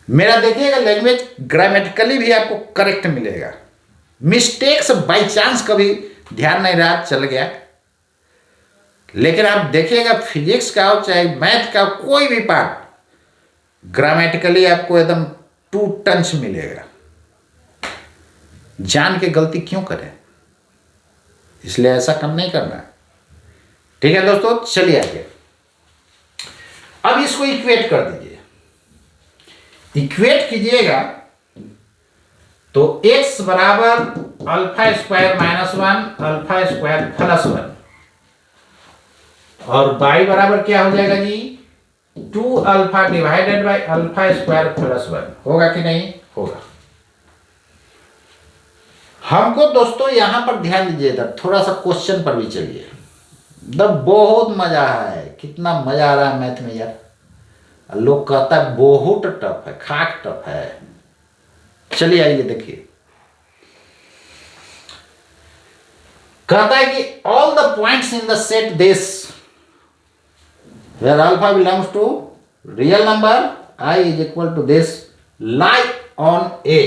मेरा देखिएगा लैंग्वेज ग्रामेटिकली भी आपको करेक्ट मिलेगा। मिस्टेक्स बाई चांस कभी ध्यान नहीं रहा, चल गया, लेकिन आप देखिएगा फिजिक्स का हो चाहे मैथ का कोई भी पार्ट ग्रामेटिकली आपको एकदम टू टंच मिलेगा। जान के गलती क्यों करें? इसलिए ऐसा काम नहीं करना। ठीक है दोस्तों, चलिए आगे। अब इसको इक्वेट कर दीजिए। इक्वेट कीजिएगा तो x बराबर alpha square minus 1 alpha square plus 1 और y बराबर क्या हो जाएगा जी? 2 alpha divided by alpha square plus 1। होगा कि नहीं? होगा। हमको दोस्तों यहां पर ध्यान दीजिएगा, थोड़ा सा क्वेश्चन पर भी चलिए। बहुत मजा है, कितना मजा आ रहा है मैथ में यार। लोग कहता है बहुत टफ है, खाक टफ है। चलिए आइए देखिए, कहता है कि all the points in the set this where alpha belongs to real number I is equal to this lie on a.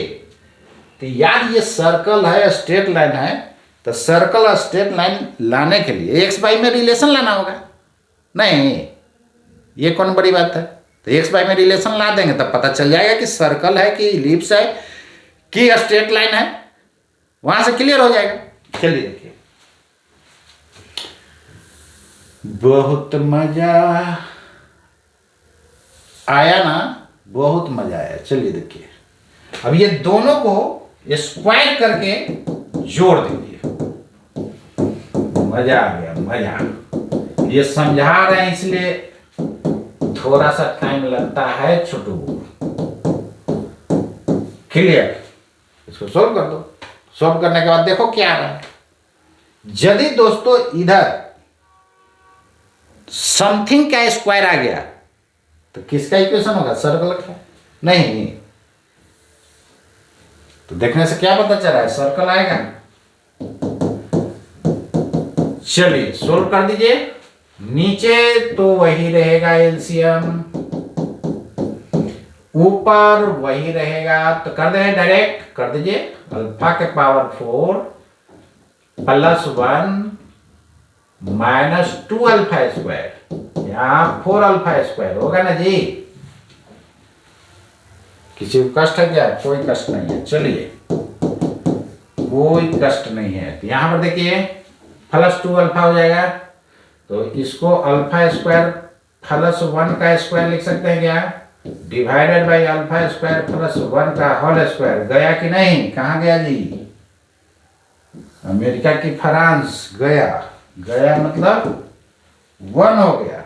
तो यार ये सर्कल है, स्ट्रेट लाइन है, तो सर्कल और स्ट्रेट लाइन लाने के लिए एक्स वाई में रिलेशन लाना होगा। नहीं, ये कौन बड़ी बात है? तो एक्स वाई में रिलेशन ला देंगे तब पता चल जाएगा कि सर्कल है कि इलिप्स है कि स्ट्रेट लाइन है, वहां से क्लियर हो जाएगा। चलिए देखिए, बहुत मजा आया ना, बहुत मजा आया। चलिए देखिए, अब ये दोनों को स्क्वायर करके जोड़ दीजिए। मजा आ गया, मजा। ये समझा रहे हैं इसलिए थोड़ा सा टाइम लगता है छोटू। क्लियर? इसको सोल्व कर दो। सोल्व करने के बाद देखो क्या आ रहा है। यदि दोस्तों इधर समथिंग का स्क्वायर आ गया तो किसका इक्वेशन होगा? सर्कल का। नहीं, तो देखने से क्या पता चला है? सर्कल आएगा। चलिए सोल्व कर दीजिए। नीचे तो वही रहेगा एलसीएम, ऊपर वही रहेगा, तो कर दे डायरेक्ट कर दीजिए। अल्फा के power 4 plus 1 minus 2 alpha square, यहां 4 अल्फा स्क्वायर होगा ना जी। किसी को कष्ट है क्या? कोई कष्ट नहीं है। चलिए, कोई कष्ट नहीं है। तो यहां पर देखिए प्लस 2 अल्फा हो जाएगा, तो इसको अल्फा स्क्वायर प्लस 1 का स्क्वायर लिख सकते हैं क्या? Divided by alpha square plus 1 का होल स्क्वायर। गया कि नहीं? कहां गया जी? अमेरिका की फ्रांस गया। गया मतलब 1 हो गया।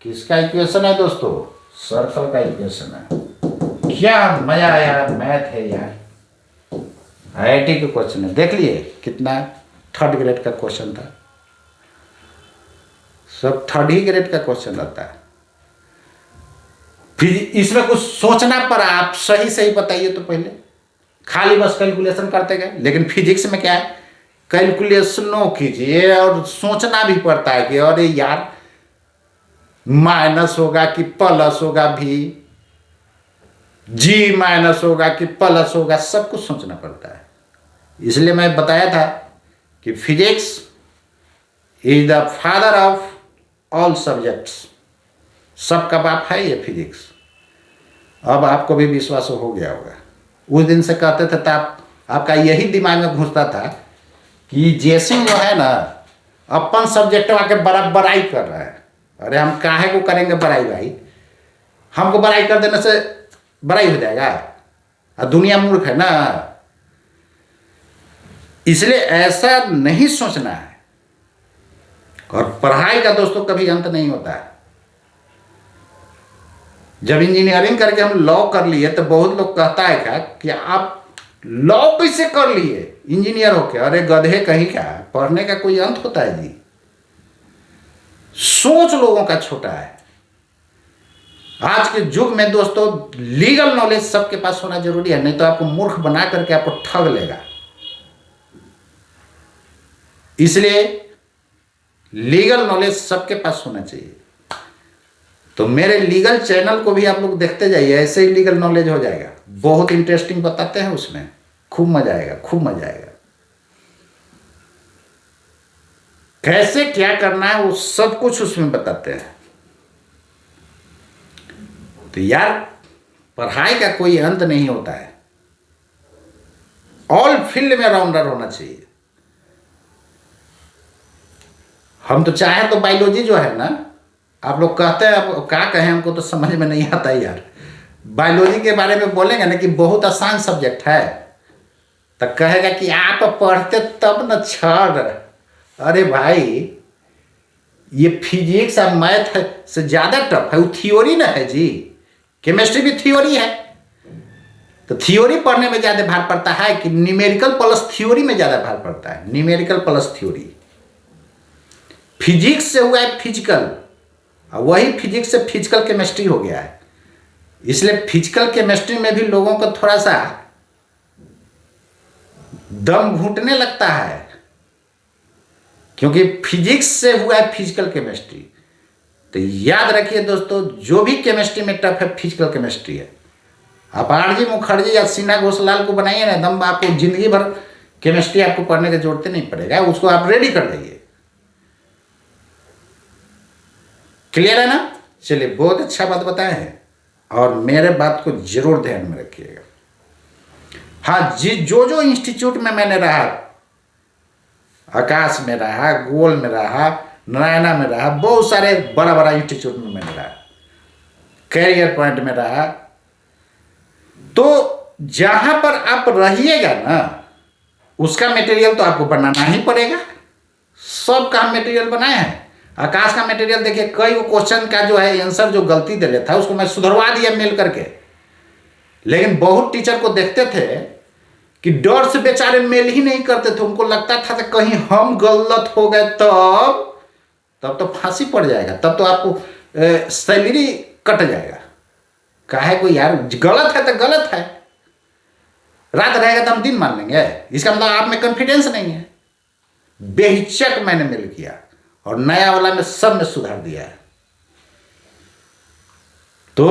किसका इक्वेशन है दोस्तों? सर्कल का इक्वेशन है। क्या मजा आया, मैथ है यार। IIT के क्वेश्चन है, देख लिए कितना 3rd ग्रेड का क्वेश्चन था। सब 3rd ही ग्रेड का क्वेश्चन रहता है। फिर इसमें कुछ सोचना पड़ा, आप सही सही बताइए तो पहले। खाली बस कैलकुलेशन करते गए, लेकिन फिजिक्स में क्या है? कैलकुलेशनों कीजिए और सोचना भी पड़ता है कि अरे यार माइनस होगा कि प्लस होगा, भी जी माइनस होगा कि प्लस होगा, सब कुछ सोचना पड़ता है। इसलिए मैं बताया था कि physics is the father of all subjects. सबका बाप है ये फिजिक्स। अब आपको भी विश्वास हो गया होगा। उस दिन से कहते थे तब आपका यही दिमाग में घुसता था कि जैसिंग जो है ना अपन सब्जेक्ट के बराई कर रहा है। अरे हम काहे को करेंगे बराई भाई? हमको बराई कर देने से बराई हो जाएगा? और दुनिया मूर्ख है ना, इसलिए ऐसा नहीं सोचना है। और पढ़ाई का दोस्तों कभी अंत नहीं होता है। जब इंजीनियरिंग करके हम लॉ कर लिए तो बहुत लोग कहता है क्या कि आप लॉ कैसे कर लिए इंजीनियर होके? अरे गधे कहीं का, पढ़ने का कोई अंत होता है जी? सोच लोगों का छोटा है। आज के युग में दोस्तों लीगल नॉलेज सबके पास होना जरूरी है, नहीं तो आपको मूर्ख बना करके आपको ठग लेगा। इसलिए लीगल नॉलेज सबके पास होना चाहिए। तो मेरे लीगल चैनल को भी आप लोग देखते जाइए, ऐसे ही लीगल नॉलेज हो जाएगा। बहुत इंटरेस्टिंग बताते हैं उसमें, खूब मजा आएगा, खूब मजा आएगा। कैसे क्या करना है वो सब कुछ उसमें बताते हैं। तो यार पढ़ाई का कोई अंत नहीं होता है, ऑल फील्ड में राउंडर होना चाहिए। हम तो चाहे तो बायोलॉजी जो है ना, आप लोग कहते हैं, आप क्या कहें, हमको तो समझ में नहीं आता यार। बायोलॉजी के बारे में बोलेंगे ना कि बहुत आसान सब्जेक्ट है, तो कहेगा कि आप पढ़ते तब न छड़। अरे भाई ये फिजिक्स और मैथ से ज़्यादा टफ है, वो थियोरी ना है जी। केमिस्ट्री भी थियोरी है, तो थियोरी पढ़ने में ज़्यादा भार पड़ता है कि न्यूमेरिकल प्लस थियोरी में ज़्यादा भार पड़ता है? Numerical plus theory. फिजिक्स से हुआ है फिजिकल, और वही फिजिक्स से फिजिकल केमिस्ट्री हो गया है। इसलिए फिजिकल केमिस्ट्री में भी लोगों को थोड़ा सा दम घुटने लगता है, क्योंकि फिजिक्स से हुआ है फिजिकल केमिस्ट्री। तो याद रखिए दोस्तों, जो भी केमिस्ट्री में टफ है फिजिकल केमिस्ट्री है। आप आरजी मुखर्जी या सीना घोषलाल को बनाइए ना, एकदम आपको जिंदगी भर केमिस्ट्री आपको पढ़ने की जरूरत नहीं पड़ेगा, उसको आप रेडी कर देंगे। क्लियर है ना? चलिए, बहुत अच्छा बात बताए हैं, और मेरे बात को जरूर ध्यान में रखिएगा। हाँ जी, जो जो इंस्टीट्यूट में मैंने रहा, आकाश में रहा, गोल में रहा, नारायणा में रहा, बहुत सारे बड़ा बड़ा इंस्टीट्यूट में मैंने रहा, कैरियर पॉइंट में रहा, तो जहां पर आप रहिएगा ना, उसका मटेरियल तो आपको बनाना ही पड़ेगा। सब का मटेरियल बनाए हैं। आकाश का मटेरियल देखिए, कई क्वेश्चन का जो है आंसर जो गलती दे लेता है उसको मैं सुधरवा दिया मेल करके, लेकिन बहुत टीचर को देखते थे कि डर से बेचारे मेल ही नहीं करते थे। उनको लगता था कि कहीं हम गलत हो गए तब तो फांसी पड़ जाएगा, तब तो आपको सैलरी कट जाएगा। काहे को यार, गलत है तो गलत है, रात रहेगा तो हम दिन मान लेंगे, इसका मतलब आप में कॉन्फिडेंस नहीं है। बेहिचक मैंने मेल किया और नया वाला में सब में सुधार दिया है। तो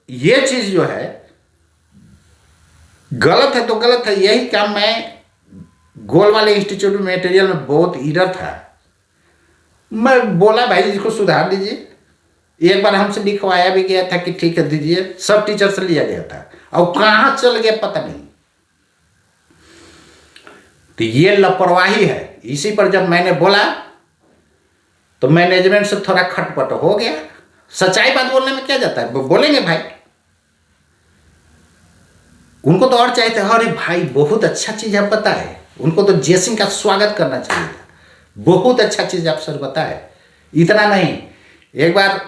ये चीज जो है गलत है तो गलत है। यही काम मैं गोल वाले इंस्टीट्यूट में मटेरियल में बहुत इरर था। मैं बोला भाई इसको सुधार दीजिए। एक बार हमसे लिखवाया भी गया था कि ठीक है दीजिए, सब टीचर से लिया गया था, और कहां चल गया पता नहीं। तो ये लापरवाही है। इसी पर जब मैंने बोला तो मैनेजमेंट से थोड़ा खटपट हो गया। सच्चाई बात बोलने में क्या जाता है, बोलेंगे भाई। उनको तो और चाहिए था, अरे भाई बहुत अच्छा चीज आप बताए। उनको तो जयसिंह का स्वागत करना चाहिए था, बहुत अच्छा चीज आप सर बताए। इतना नहीं, एक बार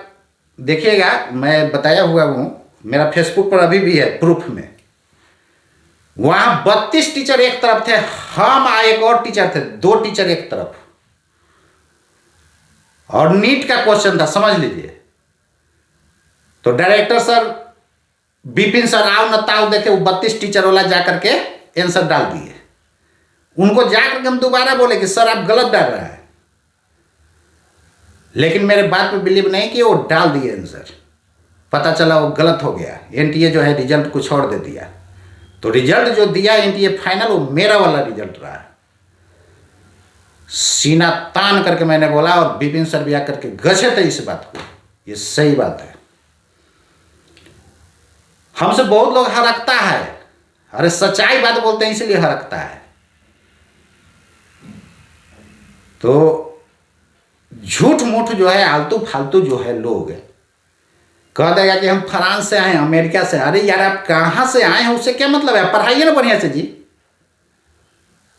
देखिएगा, मैं बताया हुआ हूं, मेरा फेसबुक पर अभी भी है प्रूफ में। वहां 32 टीचर एक तरफ थे, हम एक और टीचर थे, 2 टीचर एक तरफ, और नीट का क्वेश्चन था, समझ लीजिए। तो डायरेक्टर सर विपिन सर आओ न ताओ देखे, वो 32 टीचर वाला जाकर के आंसर डाल दिए। उनको जाकर के हम दोबारा बोले कि सर आप गलत डाल रहे हैं, लेकिन मेरे बात पे बिलीव नहीं कि वो डाल दिए आंसर। पता चला वो गलत हो गया, एनटीए जो है रिजल्ट कुछ और दे दिया। तो रिजल्ट जो दिया एनटीए फाइनल, वो मेरा वाला रिजल्ट रहा। सीना तान करके मैंने बोला, और विपिन सर भी आकर के गजे थे इस बात को। ये सही बात है। हमसे बहुत लोग हरकता है, अरे सच्चाई बात बोलते हैं इसलिए हरकता है। तो झूठ मूठ जो है, आलतू फालतू जो है, लोग कह देगा कि हम फ्रांस से आए हैं, अमेरिका से। अरे यार आप कहां से आए हैं उससे क्या मतलब है, पढ़ाइए ना बढ़िया से जी।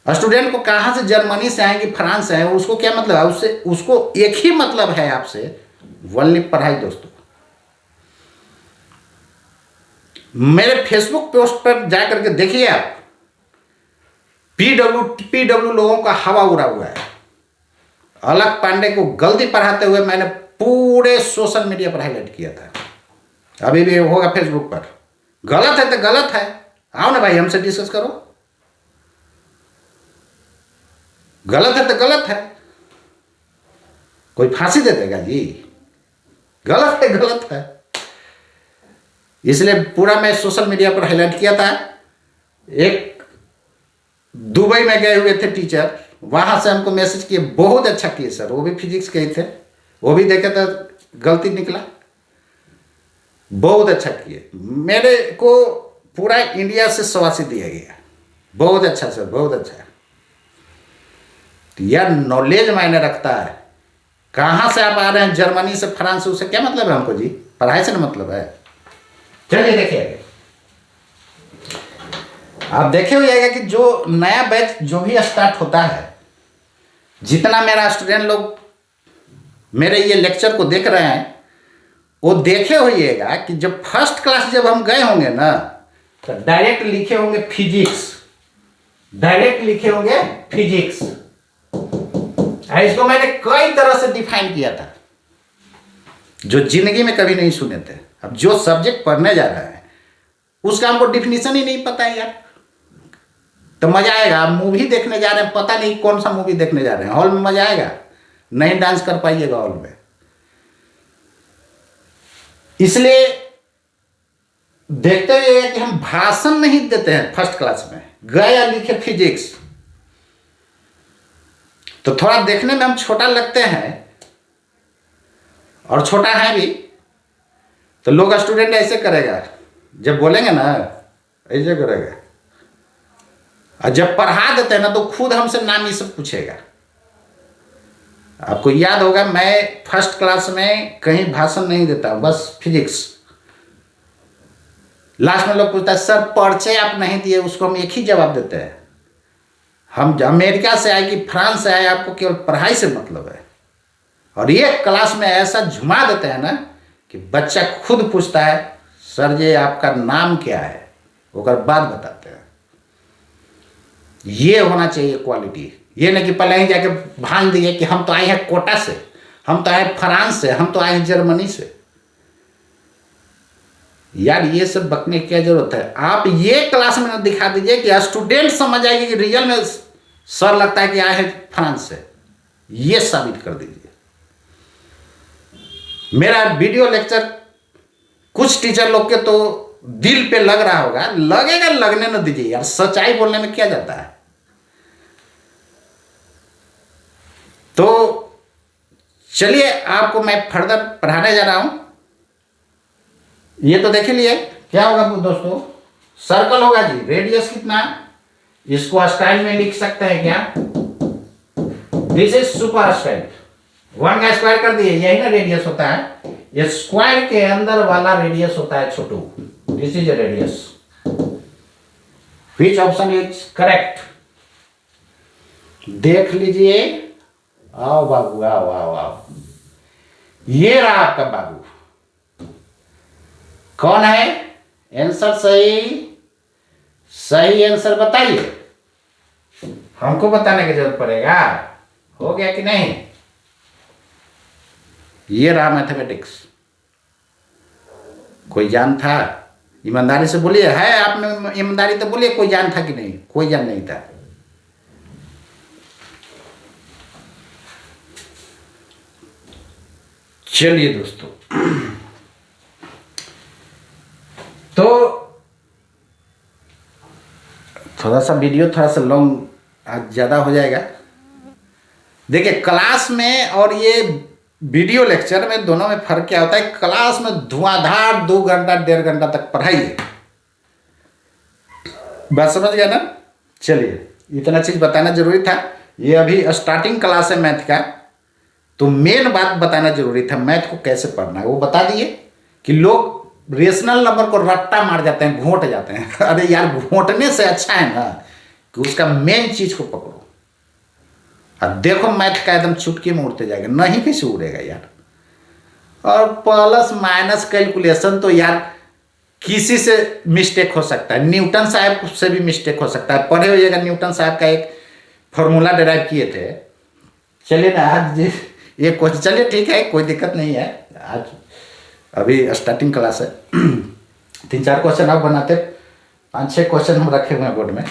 स्टूडेंट को कहां से जर्मनी से आए कि फ्रांस से आए, उसको क्या मतलब है उससे? उसको एक ही मतलब है आपसे, वनली पढ़ाई। दोस्तों मेरे फेसबुक पोस्ट पर जाकर के देखिए आप, पीडब्ल्यू लोगों का हवा उड़ा हुआ है। अलक पांडे को गलती पढ़ाते हुए मैंने पूरे सोशल मीडिया पर हाईलाइट किया था, अभी भी होगा फेसबुक पर। गलत है तो गलत है, आओ ना भाई हमसे डिस्कस करो। गलत है तो गलत है, कोई फांसी दे देगा जी? गलत है, गलत है। इसलिए पूरा मैं सोशल मीडिया पर हाईलाइट किया था। एक दुबई में गए हुए थे टीचर, वहां से हमको मैसेज किए, बहुत अच्छा किए सर, वो भी फिजिक्स के ही थे, वो भी देखे तो गलती निकला, बहुत अच्छा किए। मेरे को पूरा इंडिया से शाबाशी दिया गया, बहुत अच्छा सर, बहुत अच्छा। तो यार नॉलेज मायने रखता है। कहाँ से आप आ रहे हैं, जर्मनी से, फ्रांस से, उससे क्या मतलब है हमको जी, पढ़ाई से ना मतलब है। चलिए देखिए, आप देखे हुएगा कि जो नया बैच जो भी स्टार्ट होता है, जितना मेरा स्टूडेंट लोग मेरे ये लेक्चर को देख रहे हैं, वो देखे होइएगा कि जब फर्स्ट क्लास जब हम गए होंगे ना, तो डायरेक्ट लिखे होंगे फिजिक्स, डायरेक्ट लिखे होंगे फिजिक्स। इसको मैंने कई तरह से डिफाइन किया था, जो जिंदगी में कभी नहीं सुने थे। अब जो सब्जेक्ट पढ़ने जा रहे हैं उसका हमको डिफिनीशन ही नहीं पता है यार, तो मजा आएगा। आप मूवी देखने जा रहे हैं, पता नहीं कौन सा मूवी देखने जा रहे हैं, हॉल में मजा आएगा नहीं, डांस कर पाइएगा हॉल में। इसलिए देखते हुए कि हम भाषण नहीं देते हैं फर्स्ट क्लास में, गया लिखे फिजिक्स, तो थोड़ा देखने में हम छोटा लगते हैं, और छोटा है भी, तो लोग स्टूडेंट ऐसे करेगा, जब बोलेंगे ना ऐसे करेगा। और जब पढ़ा देते हैं ना तो खुद हमसे नाम ये सब पूछेगा। आपको याद होगा मैं फर्स्ट क्लास में कहीं भाषण नहीं देता, बस फिजिक्स। लास्ट में लोग पूछता है सर पर्चे आप नहीं दिए, उसको हम एक ही जवाब देते हैं, हम अमेरिका से आए कि फ्रांस से आए, आपको केवल पढ़ाई से मतलब है। और ये क्लास में ऐसा झुमा देते हैं ना कि बच्चा खुद पूछता है सर जी आपका नाम क्या है, उसके बाद बताते हैं। ये होना चाहिए क्वालिटी, ये नहीं कि पहले ही जाके भांग दिए कि हम तो आए हैं कोटा से, हम तो आए हैं फ्रांस से, हम तो आए हैं जर्मनी से। यार ये सब बकने की क्या जरूरत है। आप ये क्लास में दिखा दीजिए कि स्टूडेंट समझ आएगी कि रियल में सर लगता है कि आए हैं फ्रांस से, ये साबित कर दीजिए। मेरा वीडियो लेक्चर कुछ टीचर लोग के तो दिल पे लग रहा होगा, लगेगा, लगने न दीजिए यार, सच्चाई बोलने में क्या जाता है। तो चलिए आपको मैं फर्दर पढ़ाने जा रहा हूं। ये तो देख लिए क्या होगा दोस्तों, सर्कल होगा जी, रेडियस कितना, इसको स्टाइल में लिख सकते हैं क्या, दिस इज सुपर स्टाइल, 1 का स्क्वायर कर दिए, यही ना रेडियस होता है, ये स्क्वायर के अंदर वाला रेडियस होता है छोटू, this is radius. Which option is correct, देख लीजिए। आओ बाबू, आओ आओ आओ, ये रहा आपका बाबू। कौन है आंसर सही, सही आंसर बताइए, हमको बताने की जरूरत पड़ेगा, हो गया कि नहीं। ये रहा मैथमेटिक्स। कोई जान था, ईमानदारी से बोलिए, है आपने ईमानदारी तो बोलिए, कोई जान था कि नहीं, कोई जान नहीं था। चलिए दोस्तों, तो थोड़ा सा वीडियो थोड़ा सा लॉन्ग आज ज़्यादा हो जाएगा। देखिए क्लास में और ये वीडियो लेक्चर में दोनों में फर्क क्या होता है। क्लास में धुआंधार 2 घंटा 1.5 घंटा तक पढ़ाइए, बात समझ गया ना। चलिए इतना चीज़ बताना जरूरी था, ये अभी स्टार्टिंग क्लास है मैथ का, तो मेन बात बताना जरूरी था, मैथ को कैसे पढ़ना है वो बता दिए। कि लोग रेशनल नंबर को रट्टा मार जाते हैं, घोंट जाते हैं। अरे यार घोंटने से अच्छा है ना कि उसका मेन चीज को पकड़ो। और देखो मैथ का एकदम चुटकी में उड़ते जाएगा, नहीं कैसे उड़ेगा यार। और प्लस माइनस कैलकुलेशन तो यार किसी से मिस्टेक हो सकता है, न्यूटन साहब से भी मिस्टेक हो सकता है। पढ़े होइएगा, न्यूटन साहब का एक फॉर्मूला डिराइव किए थे। चलिए ना आज ये क्वेश्चन, चलिए ठीक है कोई दिक्कत नहीं है, आज अभी स्टार्टिंग क्लास है। 3-4 क्वेश्चन आप बनाते, 5-6 क्वेश्चन हम रखे हुए हैं बोर्ड में।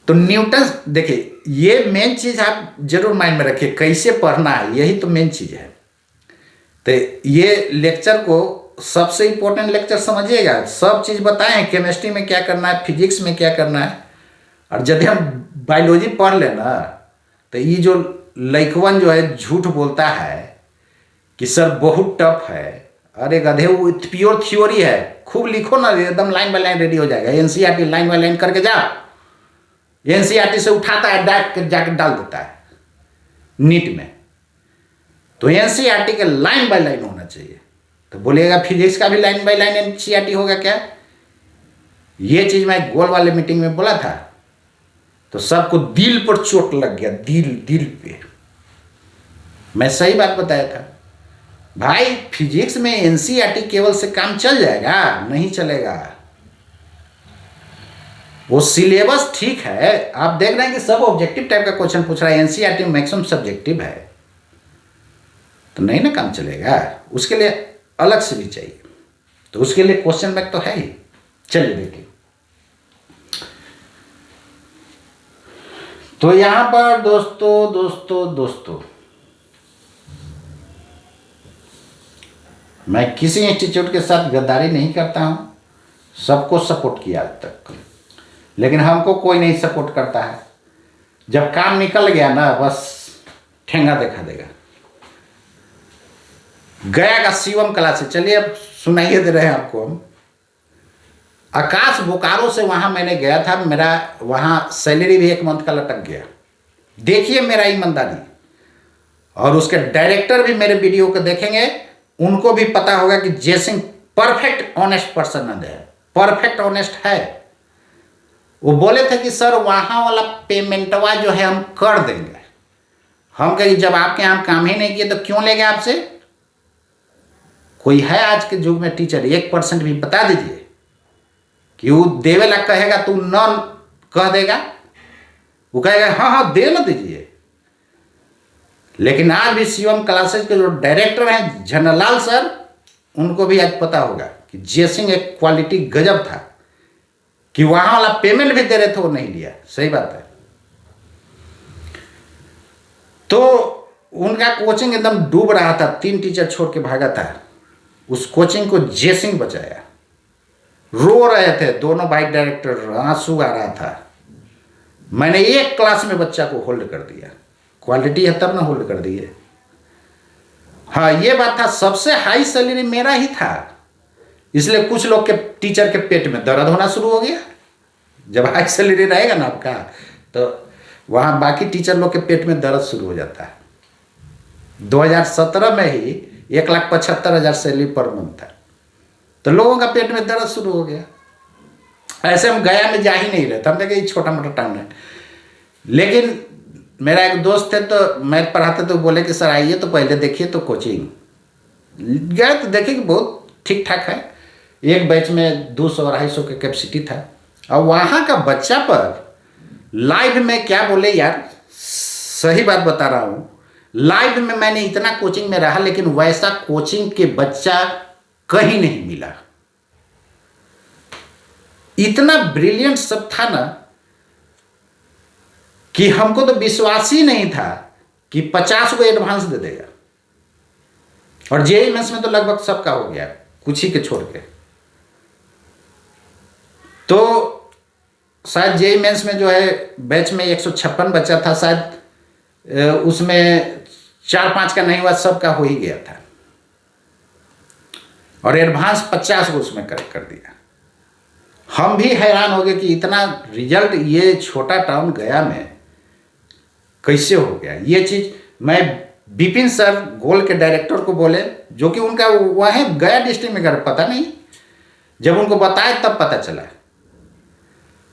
तो न्यूटन देखिए, ये मेन चीज़ आप जरूर माइंड में रखिए, कैसे पढ़ना है, यही तो मेन चीज़ है। तो ये लेक्चर को सबसे इम्पोर्टेंट लेक्चर समझिएगा। सब चीज़ बताए हैं, केमिस्ट्री में क्या करना है, फिजिक्स में क्या करना है। और यदि हम बायोलॉजी पढ़ लेना तो ये जो लइकवन जो है झूठ बोलता है कि सर बहुत टफ है, अरे गधे वो प्योर थ्योरी है। खूब लिखो ना, एकदम लाइन बाय लाइन रेडी हो जाएगा। एनसीईआरटी लाइन बाय लाइन करके जाओ, एनसीईआरटी से उठाता है डायरेक्ट जाके डाल देता है नीट में। तो एनसीईआरटी के लाइन बाय लाइन होना चाहिए। तो बोलिएगा फिजिक्स का भी लाइन बाय लाइन एनसीईआरटी होगा क्या? ये चीज़ मैं गोल वाले मीटिंग में बोला था तो सबको दिल पर चोट लग गया, दिल पे। मैं सही बात बताया था भाई। फिजिक्स में एनसीईआरटी केवल से काम चल जाएगा? नहीं चलेगा। वो सिलेबस ठीक है, आप देख रहे हैं कि सब ऑब्जेक्टिव टाइप का क्वेश्चन पूछ रहा है, एनसीईआरटी मैक्सिमम सब्जेक्टिव है, तो नहीं ना काम चलेगा। उसके लिए अलग से भी चाहिए, तो उसके लिए क्वेश्चन बैंक तो है ही। चलिए देखिए, तो यहां पर दोस्तों मैं किसी इंस्टीट्यूट के साथ गद्दारी नहीं करता हूं, सबको सपोर्ट किया आज तक, लेकिन हमको कोई नहीं सपोर्ट करता है। जब काम निकल गया ना, बस ठेंगा दिखा देगा। गया का शिवम कला से, चलिए अब सुनाइए दे रहे हैं आपको हम। आकाश बोकारो से वहाँ मैंने गया था, मेरा वहाँ सैलरी भी 1 मंथ का लटक गया। देखिए मेरा ईमानदारी, और उसके डायरेक्टर भी मेरे वीडियो को देखेंगे, उनको भी पता होगा कि जयसिंह परफेक्ट ऑनेस्ट पर्सन है, परफेक्ट ऑनेस्ट है। वो बोले थे कि सर वहाँ वाला पेमेंटवा जो है हम कर देंगे। हम कहें जब आपके यहाँ काम ही नहीं किए तो क्यों लेंगे आपसे? कोई है आज के युग में टीचर 1% भी बता दीजिए कि वो देवेला कहेगा तू न कह देगा? वो कहेगा हाँ दे न दीजिए। लेकिन आज भी शिवम क्लासेज के जो डायरेक्टर हैं झन्नालाल सर, उनको भी आज पता होगा कि जयसिंह एक क्वालिटी गजब था, कि वहां वाला पेमेंट भी दे रहे थे वो नहीं लिया। सही बात है। तो उनका कोचिंग एकदम डूब रहा था, 3 टीचर छोड़ के भागा था। उस कोचिंग को जयसिंह बचाया। रो रहे थे दोनों भाई डायरेक्टर, आंसू आ रहा था। मैंने एक क्लास में बच्चा को होल्ड कर दिया। क्वालिटी है तब ना होल्ड कर दिए। हाँ ये बात था, सबसे हाई सैलरी मेरा ही था, इसलिए कुछ लोग के टीचर के पेट में दर्द होना शुरू हो गया। जब हाई सैलरी रहेगा ना आपका, तो वहाँ बाकी टीचर लोग के पेट में दर्द शुरू हो जाता है। 2017 में ही 1,75,000 सैलरी पर मंथ था, तो लोगों का पेट में दर्द शुरू हो गया। ऐसे हम गया में जा ही नहीं रहे थे, हमने कहा छोटा मोटा टाउन है। लेकिन मेरा एक दोस्त थे, तो मैथ पढ़ाते तो बोले कि सर आइए तो पहले देखिए तो कोचिंग। गए तो देखे कि बहुत ठीक ठाक है, एक बैच में 200-250 का कैपेसिटी था। और वहाँ का बच्चा पर लाइव में क्या बोले यार, सही बात बता रहा हूँ, लाइव में मैंने इतना कोचिंग में रहा, लेकिन वैसा कोचिंग के बच्चा कहीं नहीं मिला। इतना ब्रिलियंट सब था ना कि हमको तो विश्वास ही नहीं था कि 50 को एडवांस दे देगा। और जेईई मेंस में तो लगभग सबका हो गया, कुछ ही के छोड़ के। तो शायद जेईई मेंस में जो है बैच में 156 बच्चा था, शायद उसमें 4-5 का नहीं हुआ, सबका हो ही गया था। और एडवांस 50 को उसमें कर दिया। हम भी हैरान हो गए कि इतना रिजल्ट ये छोटा टाउन गया में कैसे हो गया। ये चीज़ मैं विपिन सर गोल के डायरेक्टर को बोले, जो कि उनका वहीं गया डिस्ट्रिक्ट में घर, पता नहीं, जब उनको बताए तब पता चला।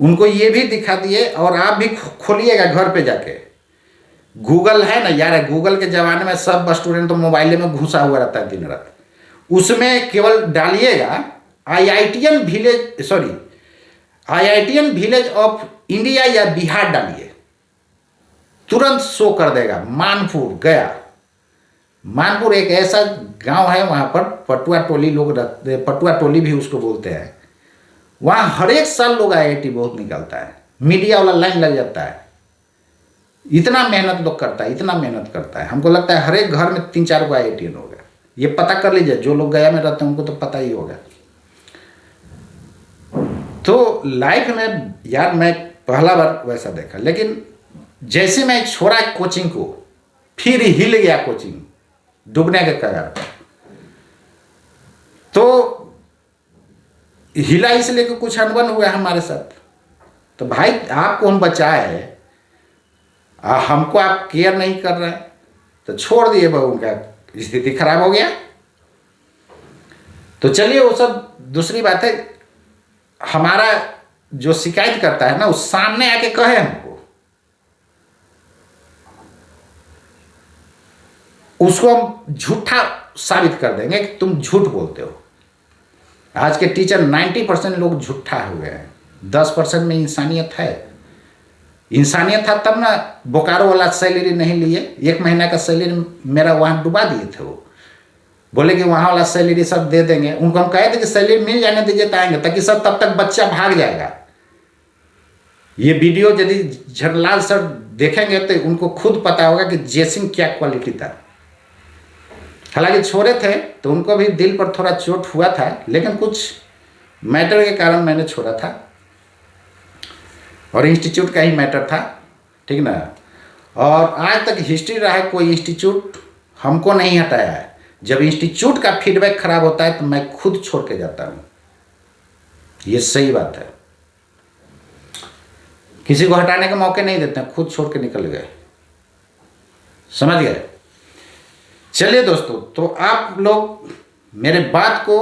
उनको ये भी दिखा दिए, और आप भी खोलिएगा घर पे जाके, गूगल है ना यार, गूगल के ज़माने में सब स्टूडेंट तो मोबाइल में घुसा हुआ रहता है दिन रात। उसमें केवल डालिएगा आईआईटीएन विलेज ऑफ इंडिया या बिहार डालिए, तुरंत शो कर देगा। मानपुर गया, मानपुर एक ऐसा गांव है, वहाँ पर पटुआ टोली लोग रहते, पटुआ टोली भी उसको बोलते हैं। वहाँ हर एक साल लोग आईआईटी बहुत निकलता है, मीडिया वाला लाइन लग जाता है। इतना मेहनत लोग करता है, इतना मेहनत करता है। हमको लगता है हर एक घर में 3-4 को आईआईटीएन होगा। ये पता कर लीजिए, जो लोग गया में रहते हैं उनको तो पता ही होगा। तो लाइफ में यार मैं पहला बार वैसा देखा, लेकिन जैसे मैं छोड़ा कोचिंग को, फिर हिल गया कोचिंग डूबने के कगार पर। तो हिला इसलिए कि कुछ अनबन हुआ हमारे साथ। तो भाई आपको हम बचाए, हमको आप केयर नहीं कर रहे, तो छोड़ दिए बहू, उनका स्थिति खराब हो गया। तो चलिए वो सब दूसरी बात है। हमारा जो शिकायत करता है ना, वो सामने आके कहे हमको, उसको हम झूठा साबित कर देंगे कि तुम झूठ बोलते हो। आज के टीचर 90% लोग झूठा हो गए हैं, 10% में इंसानियत है। इंसानियत था तब ना बोकारो वाला सैलरी नहीं लिए, 1 महीना का सैलरी मेरा वहाँ डुबा दिए थे। वो बोले कि वहाँ वाला सैलरी सब दे देंगे। उनको हम कहे थे कि सैलरी मिल जाने दीजिए तो आएंगे, ताकि सब तब तक बच्चा भाग जाएगा। ये वीडियो यदि झरलाल सर देखेंगे तो उनको खुद पता होगा कि जयसिंह क्या क्वालिटी था। हालांकि छोरे थे तो उनको भी दिल पर थोड़ा चोट हुआ था, लेकिन कुछ मैटर के कारण मैंने छोड़ा था, और इंस्टीट्यूट का ही मैटर था, ठीक ना। और आज तक हिस्ट्री रहा है, कोई इंस्टीट्यूट हमको नहीं हटाया है। जब इंस्टीट्यूट का फीडबैक खराब होता है तो मैं खुद छोड़ के जाता हूँ, ये सही बात है। किसी को हटाने के मौके नहीं देते हैं, खुद छोड़ के निकल गए, समझ गए। चलिए दोस्तों, तो आप लोग मेरे बात को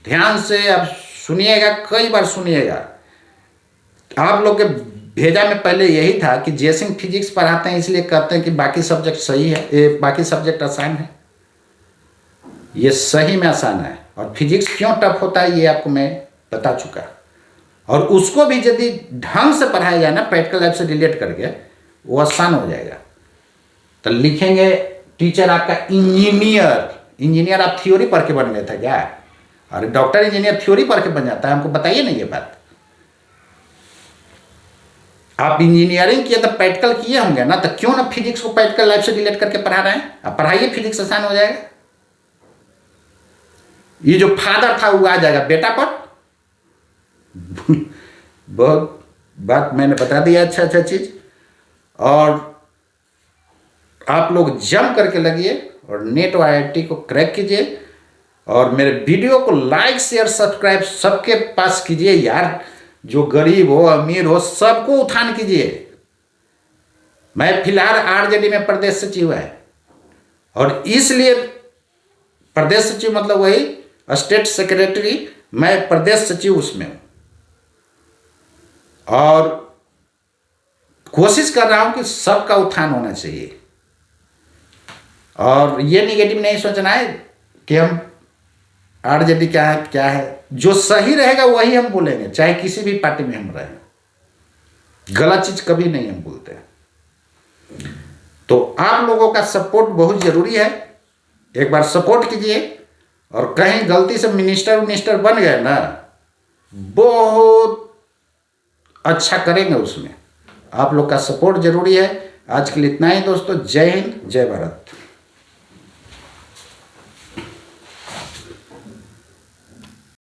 ध्यान से अब सुनिएगा, कई बार सुनिएगा। आप लोग के भेजा में पहले यही था कि जयसिंह फिजिक्स पढ़ाते हैं इसलिए कहते हैं कि बाकी सब्जेक्ट सही है, बाकी सब्जेक्ट आसान है। ये सही में आसान है, और फिजिक्स क्यों टफ होता है ये आपको मैं बता चुका। और उसको भी यदि ढंग से पढ़ाया जाए ना, प्रैक्टिकल लाइफ से रिलेट करके, वो आसान हो जाएगा। तो लिखेंगे टीचर आपका इंजीनियर आप थ्योरी पढ़ के बन गए थे क्या? अरे डॉक्टर इंजीनियर थ्योरी पढ़ के बन जाता है, हमको बताइए ना ये बात। आप इंजीनियरिंग किए तो प्रैक्टिकल किए होंगे ना, तो क्यों ना फिजिक्स को प्रैक्टिकल लाइफ से रिलेट करके पढ़ा रहे हैं? आप पढ़ाइए, फिजिक्स आसान हो जाएगा। ये जो फादर था वो आ जाएगा बेटा पर। बहुत बात मैंने बता दिया, अच्छा चीज। और आप लोग जम करके लगिए और नेट और IIT को क्रैक कीजिए, और मेरे वीडियो को लाइक शेयर सब्सक्राइब सबके पास कीजिए यार। जो गरीब हो अमीर हो सबको उत्थान कीजिए। मैं फिलहाल RJD में प्रदेश सचिव है, और इसलिए प्रदेश सचिव मतलब वही स्टेट सेक्रेटरी, मैं प्रदेश सचिव उसमें हूं, और कोशिश कर रहा हूं कि सबका उत्थान होना चाहिए। और ये निगेटिव नहीं सोचना है कि हम RJD क्या है। जो सही रहेगा वही हम बोलेंगे, चाहे किसी भी पार्टी में हम रहें। गलत चीज कभी नहीं हम बोलते। तो आप लोगों का सपोर्ट बहुत जरूरी है, एक बार सपोर्ट कीजिए। और कहीं गलती से मिनिस्टर बन गए ना, बहुत अच्छा करेंगे उसमें। आप लोग का सपोर्ट जरूरी है। आज के लिए इतना ही दोस्तों। जय हिंद, जय भारत।